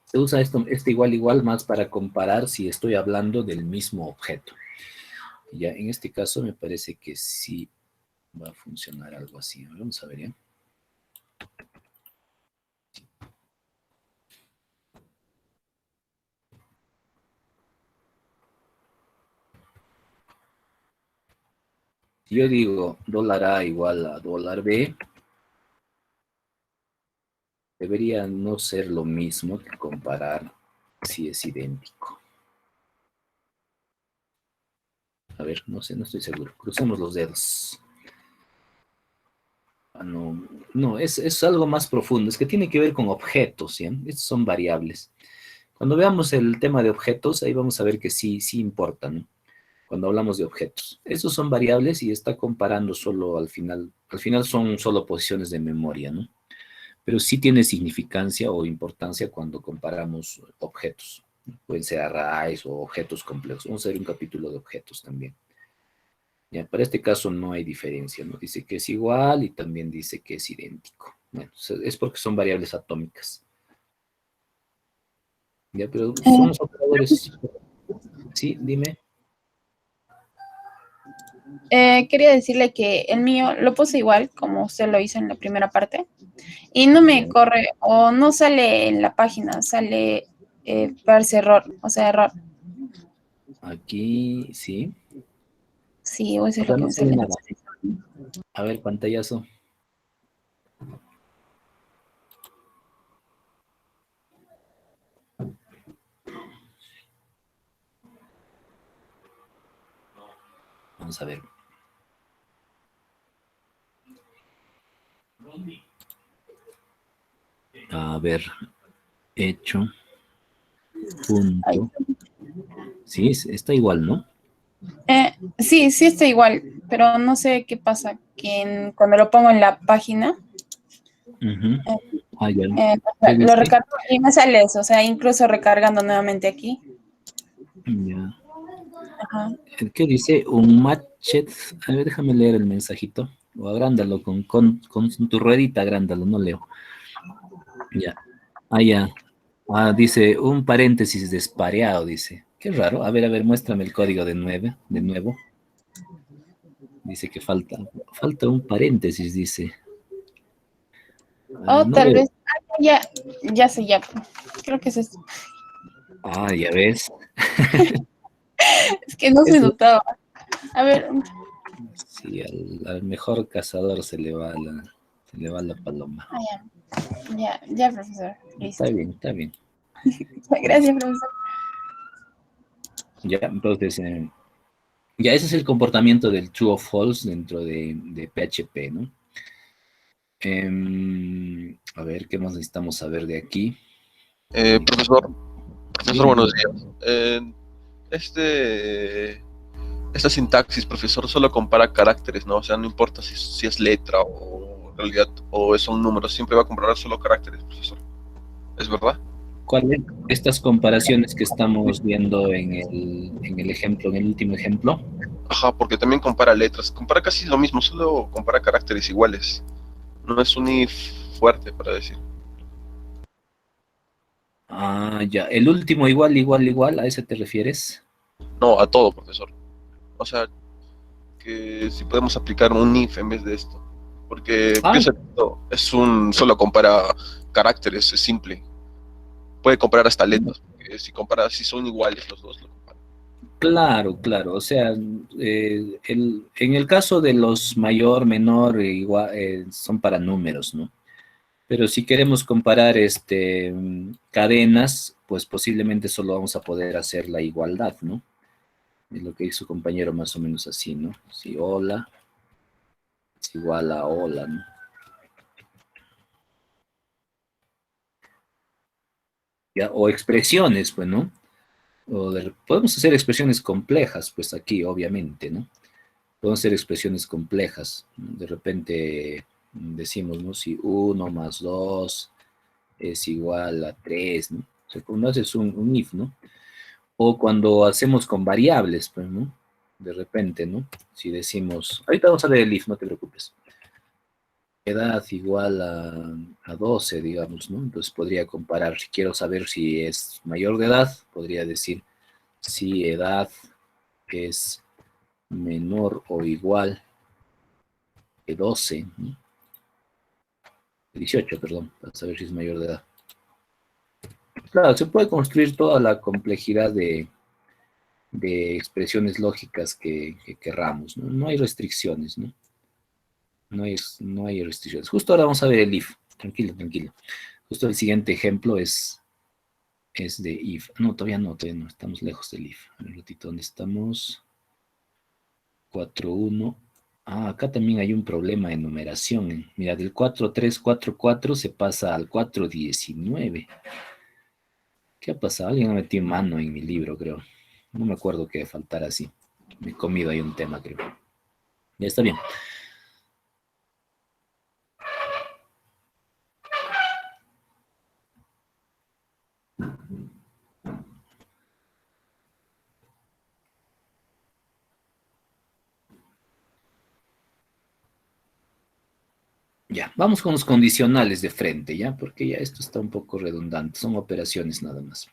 Se usa este igual igual más para comparar si estoy hablando del mismo objeto. Ya en este caso me parece que sí va a funcionar algo así. Vamos a ver, ¿ya? Si yo digo $A igual a $B, debería no ser lo mismo que comparar si es idéntico. A ver, no sé, no estoy seguro. Crucemos los dedos. Ah, no, no, es algo más profundo. Es que tiene que ver con objetos, ¿sí? Estos son variables. Cuando veamos el tema de objetos, ahí vamos a ver que sí, sí importa, ¿no? Cuando hablamos de objetos. Esos son variables y está comparando solo al final. Al final son solo posiciones de memoria, ¿no? Pero sí tiene significancia o importancia cuando comparamos objetos. Pueden ser arrays o objetos complejos. Vamos a ver un capítulo de objetos también. Ya, para este caso no hay diferencia, ¿no? Dice que es igual y también dice que es idéntico. Bueno, es porque son variables atómicas. Ya, pero son los operadores. Sí, dime. Quería decirle que el mío lo puse igual, como usted lo hizo en la primera parte, y no me corre o no sale en la página, sale parece error, o sea, error. Aquí, sí. Sí, o eso O es lo sea, que no me sale sale. nada. A ver, pantallazo. Vamos a ver. A ver, hecho, Ay. punto. Sí, está igual, ¿no? Sí, sí está igual, pero no sé qué pasa, que cuando lo pongo en la página, Ujú. Ah, ya. eh, ¿Qué lo dice? recargo y me sale eso, o sea, incluso recargando nuevamente aquí. Ya. Ajá. ¿Qué dice? Un matchet. A ver, déjame leer el mensajito. O agrándalo con tu ruedita, agrándalo, no leo. Ya. Ah, ya. Ah, dice un paréntesis despareado, dice. Qué raro. A ver, muéstrame el código de nuevo. Dice que falta un paréntesis, dice. O No tal veo. vez, ya sé, ya. Creo que es esto. Ah, ya ves. Es que no se Eso, notaba. A ver, sí, al mejor cazador se le va la paloma. ya, profesor. Está Listo. bien, está bien. Gracias, profesor. Ya, entonces, ya ese es el comportamiento del true o false dentro de PHP, ¿no? A ver, ¿qué más necesitamos saber de aquí? Profesor, Dime, buenos dime. días. Esta sintaxis, profesor, solo compara caracteres, ¿no? O sea, no importa si es letra o en realidad o son números, siempre va a comparar solo caracteres, profesor. ¿Es verdad? ¿Cuáles estas comparaciones que estamos viendo en el ejemplo, en el último ejemplo? Ajá, porque también compara letras, compara casi lo mismo, solo compara caracteres iguales. No es un if fuerte para decir. Ah, ya. El último igual, igual, igual, ¿a ese te refieres? No, a todo, profesor. O sea, que si podemos aplicar un if en vez de esto. Porque Ah. piensa que esto solo compara caracteres, es simple. Puede comparar hasta letras, porque si son iguales los dos, lo compara. Claro, claro. O sea, en el caso de los mayor, menor, igual, son para números, ¿no? Pero si queremos comparar cadenas, pues posiblemente solo vamos a poder hacer la igualdad, ¿no? Es lo que hizo su compañero más o menos así, ¿no? Si hola es igual a hola, ¿no? Ya, o expresiones, pues, ¿no? Podemos hacer expresiones complejas, pues aquí, obviamente, ¿no? Podemos hacer expresiones complejas. De repente decimos, ¿no? Si 1 más 2 es igual a 3, ¿no? O sea, cuando haces un if, ¿no? O cuando hacemos con variables, pues, ¿no? De repente, ¿no? Si decimos, ahorita vamos a ver el if, no te preocupes. Edad igual a 12, digamos, ¿no? Entonces podría comparar, si quiero saber si es mayor de edad, podría decir si edad es menor o igual que 12, ¿no? 18, perdón, para saber si es mayor de edad. Claro, se puede construir toda la complejidad de expresiones lógicas que querramos, ¿no? No hay restricciones, ¿no? No hay restricciones. Justo ahora vamos a ver el if. Tranquilo, tranquilo. Justo el siguiente ejemplo es de if. No, todavía no, estamos lejos del if. A ver, un ratito, ¿dónde estamos? 4.1. Ah, acá también hay un problema de numeración. Mira, del 4.3.4.4 se pasa al 4.19. ¿Qué ha pasado? Alguien ha metido mano en mi libro, creo. No me acuerdo que faltara así. Me he comido ahí un tema, creo. Ya está bien. Ya, vamos con los condicionales de frente, ¿ya? Porque ya esto está un poco redundante. Son operaciones nada más.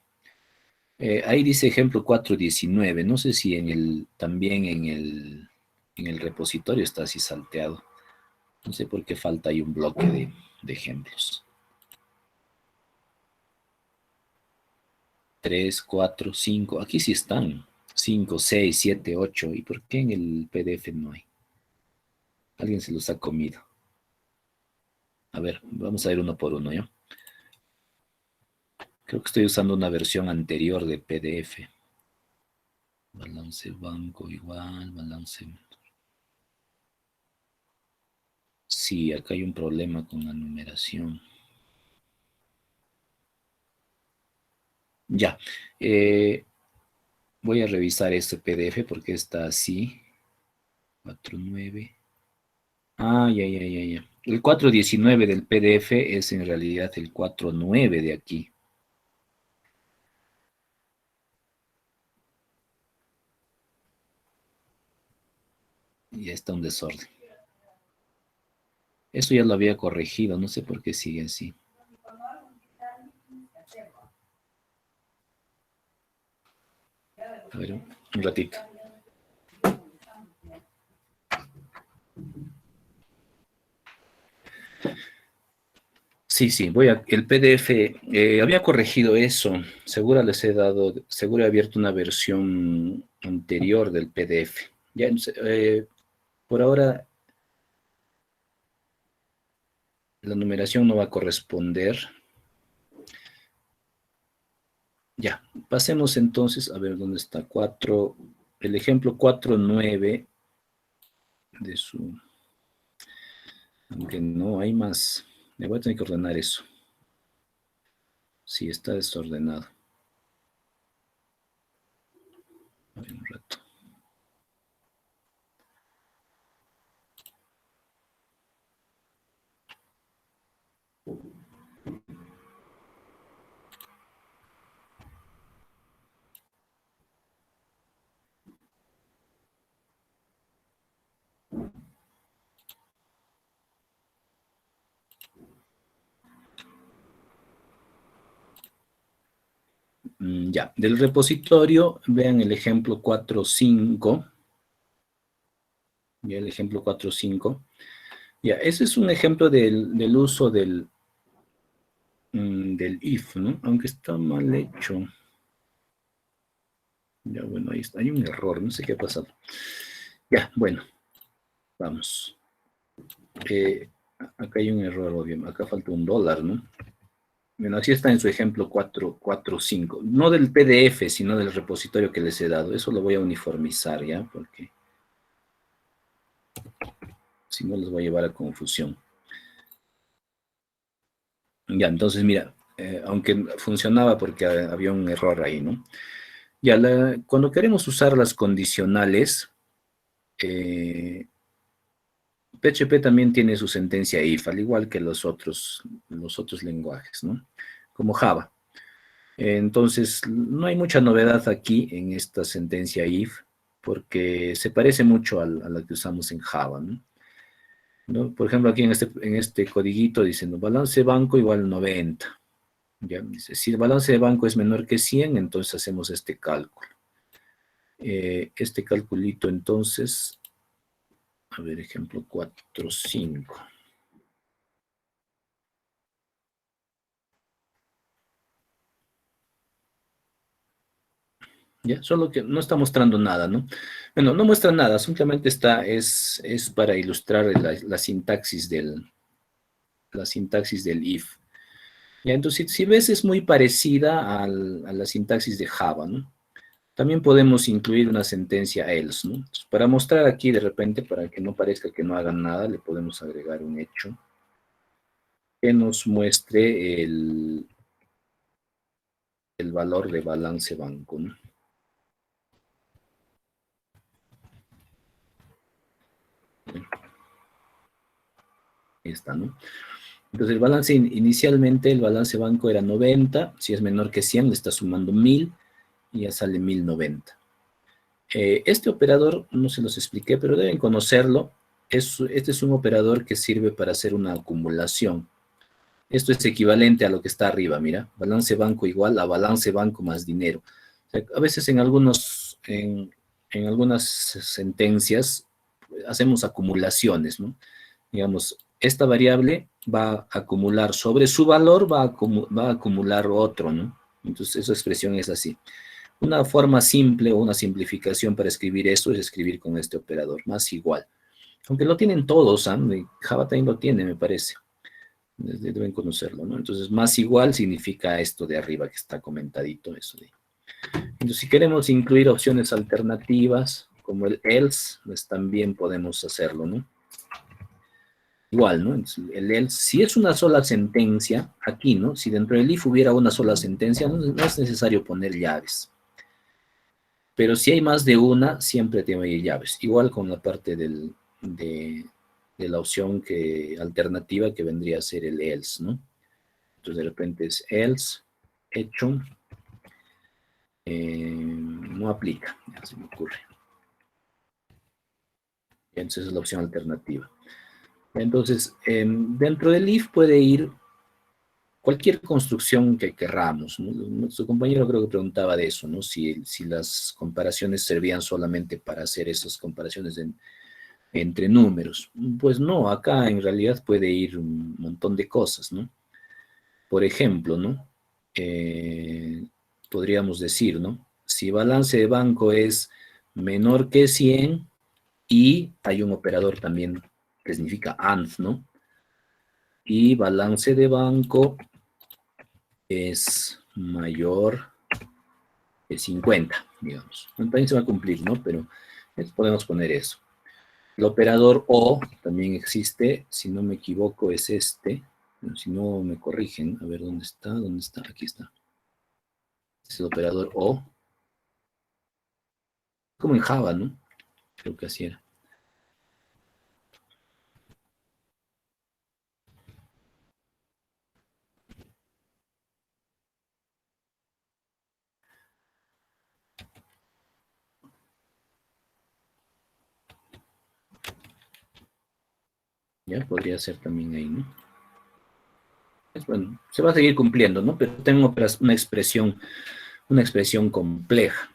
Ahí dice ejemplo 4.19. No sé si también en el repositorio está así salteado. No sé por qué falta ahí un bloque de ejemplos. 3, 4, 5. Aquí sí están. 5, 6, 7, 8. ¿Y por qué en el PDF no hay? Alguien se los ha comido. A ver, vamos a ver uno por uno, ¿ya? Creo que estoy usando una versión anterior de PDF. Balance banco igual, balance. Sí, acá hay un problema con la numeración. Ya. Voy a revisar este PDF porque está así. 4.9. Ah, ya, ya, ya, ya. El 4.19 del PDF es en realidad el 4.9 de aquí. Ya está un desorden. Eso ya lo había corregido, no sé por qué sigue así. A ver, un ratito. Sí, sí, el PDF, había corregido eso. Seguro he abierto una versión anterior del PDF. Ya, por ahora la numeración no va a corresponder. Ya, pasemos entonces a ver dónde está 4, el ejemplo 4.9 de su... Aunque no hay más. Me voy a tener que ordenar eso. Sí, está desordenado. A ver un rato. Ya, del repositorio, vean el ejemplo 4.5. Ya el ejemplo 4.5. Ya, ese es un ejemplo del uso del if, ¿no? Aunque está mal hecho. Ya, bueno, ahí está. Hay un error, no sé qué ha pasado. Ya, bueno, vamos. Acá hay un error, obvio. Acá falta $1, ¿no? Bueno, así está en su ejemplo 4.5. No del PDF, sino del repositorio que les he dado. Eso lo voy a uniformizar, ¿ya? Porque si no les voy a llevar a confusión. Ya, entonces mira, aunque funcionaba porque había un error ahí, ¿no? Ya, cuando queremos usar las condicionales, PHP también tiene su sentencia if, al igual que los otros lenguajes, ¿no? Como Java. Entonces, no hay mucha novedad aquí en esta sentencia if, porque se parece mucho a la que usamos en Java, ¿no? ¿No? Por ejemplo, aquí en este codiguito dicen, balance banco igual 90. ¿Ya? Dice, si el balance de banco es menor que 100, entonces hacemos este cálculo. Este calculito, entonces, a ver, ejemplo 4.5. ¿Ya? Solo que no está mostrando nada, ¿no? Bueno, no muestra nada, simplemente es para ilustrar la sintaxis del if. ¿Ya? Entonces, si ves, es muy parecida a la sintaxis de Java, ¿no? También podemos incluir una sentencia else, ¿no? Entonces, para mostrar aquí de repente, para que no parezca que no hagan nada, le podemos agregar un hecho que nos muestre el valor de balance banco, ¿no? Ahí está, ¿no? Entonces el balance, inicialmente el balance banco era 90, si es menor que 100 le está sumando 1000 y ya sale 1090. Este operador, no se los expliqué, pero deben conocerlo. Este es un operador que sirve para hacer una acumulación. Esto es equivalente a lo que está arriba, mira, balance banco igual a balance banco más dinero. O sea, a veces en algunas sentencias hacemos acumulaciones, ¿no? Digamos, esta variable va a acumular sobre su valor, va a acumular otro, ¿no? Entonces, esa expresión es así. Una forma simple o una simplificación para escribir esto es escribir con este operador, más igual. Aunque lo tienen todos, ¿eh? Java también lo tiene, me parece. Deben conocerlo, ¿no? Entonces, más igual significa esto de arriba que está comentadito, eso de. Entonces, si queremos incluir opciones alternativas, como el else, pues también podemos hacerlo, ¿no? Igual, ¿no? Entonces, el else, si es una sola sentencia, aquí, ¿no? Si dentro del if hubiera una sola sentencia, no es necesario poner llaves. Pero si hay más de una, siempre tiene que ir llaves. Igual con la parte de la opción alternativa que vendría a ser el else, ¿no? Entonces de repente es else, hecho, no aplica, ya se me ocurre. Entonces es la opción alternativa. Entonces, dentro del if puede ir cualquier construcción que querramos, ¿no? Nuestro compañero creo que preguntaba de eso, ¿no? Si las comparaciones servían solamente para hacer esas comparaciones entre números. Pues no, acá en realidad puede ir un montón de cosas, ¿no? Por ejemplo, ¿no? Podríamos decir, ¿no? Si balance de banco es menor que 100 y hay un operador también que significa AND, ¿no? Y balance de banco es mayor que 50, digamos. También se va a cumplir, ¿no? Pero podemos poner eso. El operador O también existe, si no me equivoco es este. Si no me corrigen, a ver dónde está, aquí está. Es el operador O. Como en Java, ¿no? Creo que así era. Ya, podría ser también ahí, ¿no? Bueno, se va a seguir cumpliendo, ¿no? Pero tengo una expresión compleja.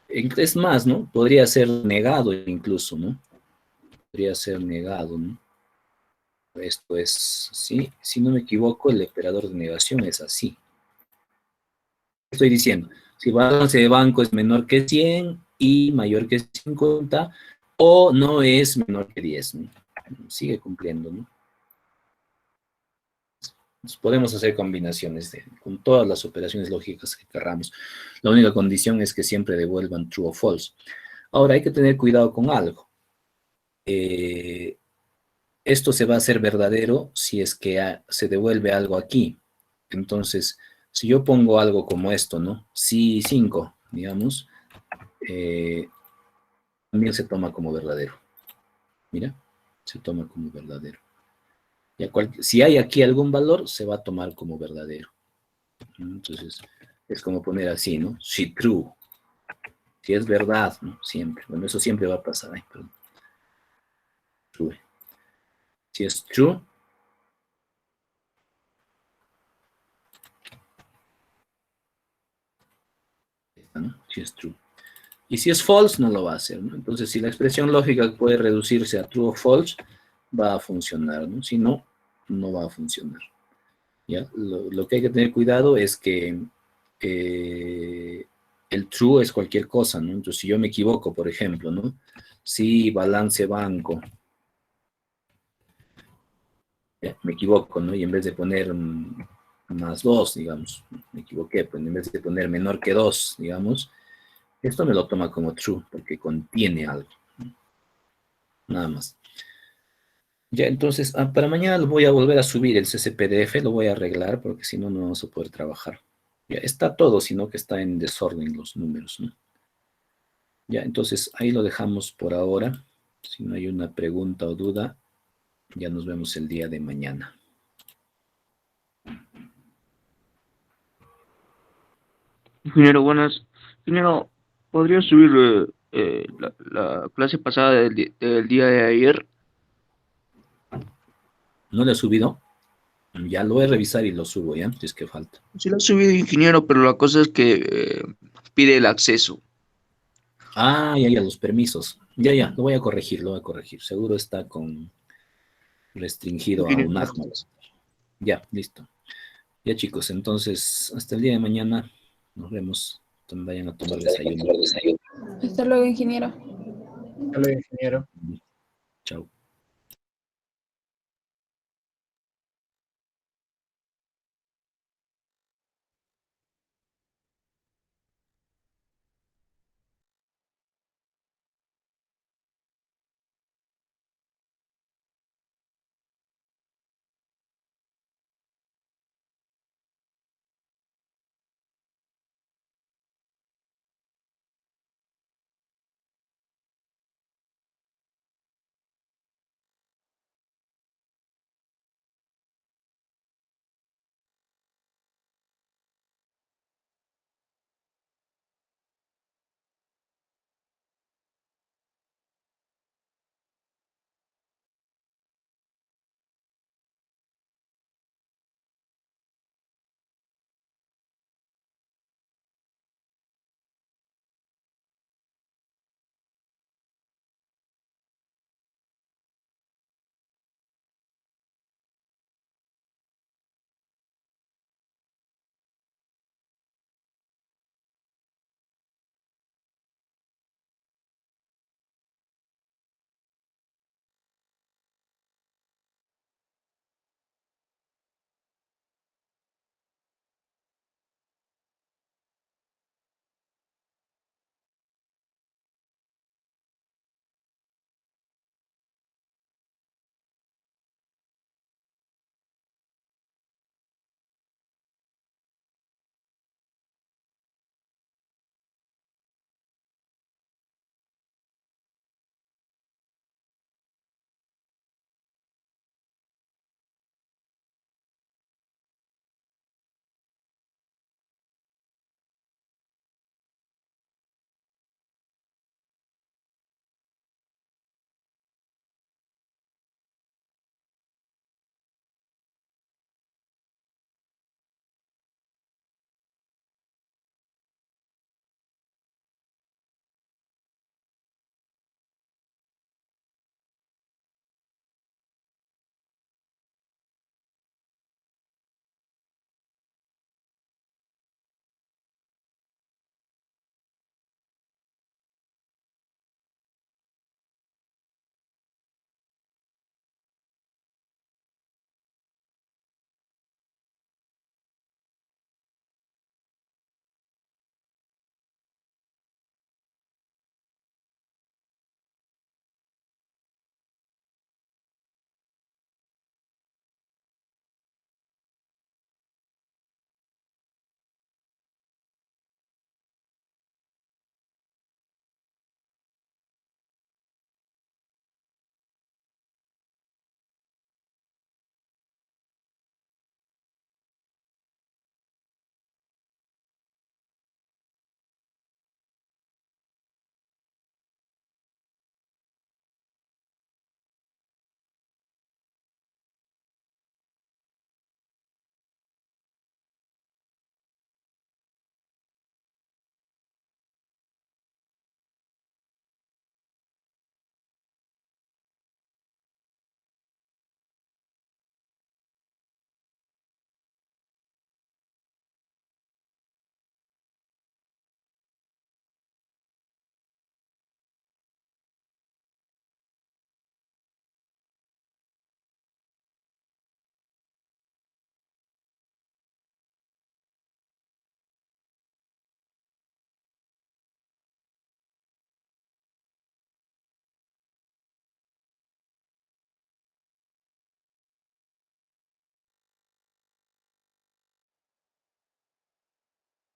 Es más, ¿no? Podría ser negado incluso, ¿no? Podría ser negado, ¿no? Esto es, sí, si no me equivoco, el operador de negación es así. Estoy diciendo, si balance de banco es menor que 100 y mayor que 50, o no es menor que 10, ¿no? Sigue cumpliendo, ¿no? Entonces, podemos hacer combinaciones con todas las operaciones lógicas que querramos. La única condición es que siempre devuelvan true o false. Ahora, hay que tener cuidado con algo. Esto se va a hacer verdadero si es que se devuelve algo aquí. Entonces, si yo pongo algo como esto, ¿no? Sí, 5, digamos, también se toma como verdadero. Mira, se toma como verdadero. Si hay aquí algún valor, se va a tomar como verdadero. Entonces, es como poner así, ¿no? Si true. Si es verdad, ¿no? Siempre. Bueno, eso siempre va a pasar. Ay, perdón. True. Si es true, ¿no? Si es true. Y si es false, no lo va a hacer, ¿no? Entonces, si la expresión lógica puede reducirse a true o false, va a funcionar, ¿no? Si no, no va a funcionar. ¿Ya? Lo que hay que tener cuidado es que el true es cualquier cosa, ¿no? Entonces, si yo me equivoco, por ejemplo, ¿no? Si balance banco, ¿ya? Me equivoco, ¿no? Y en vez de poner más 2, digamos, me equivoqué, pues en vez de poner menor que 2, digamos, esto me lo toma como true, porque contiene algo, ¿no? Nada más. Ya, entonces, para mañana lo voy a volver a subir el CCPDF, lo voy a arreglar, porque si no, no vamos a poder trabajar. Ya está todo, sino que está en desorden los números, ¿no? Ya, entonces ahí lo dejamos por ahora. Si no hay una pregunta o duda, ya nos vemos el día de mañana. Ingeniero, buenas. Ingeniero, ¿podría subir la clase pasada del día de ayer? ¿No le he subido? Ya lo voy a revisar y lo subo, ¿ya? Si es que falta. Sí la he subido, ingeniero, pero la cosa es que pide el acceso. Ah, ya, los permisos. Ya, lo voy a corregir, lo voy a corregir. Seguro está con restringido a Ingeniero, un ACMA. Ya, listo. Ya, chicos, entonces, hasta el día de mañana. Nos vemos. Vayan a tomar desayuno. Hasta luego, ingeniero. Hola, ingeniero. Chao.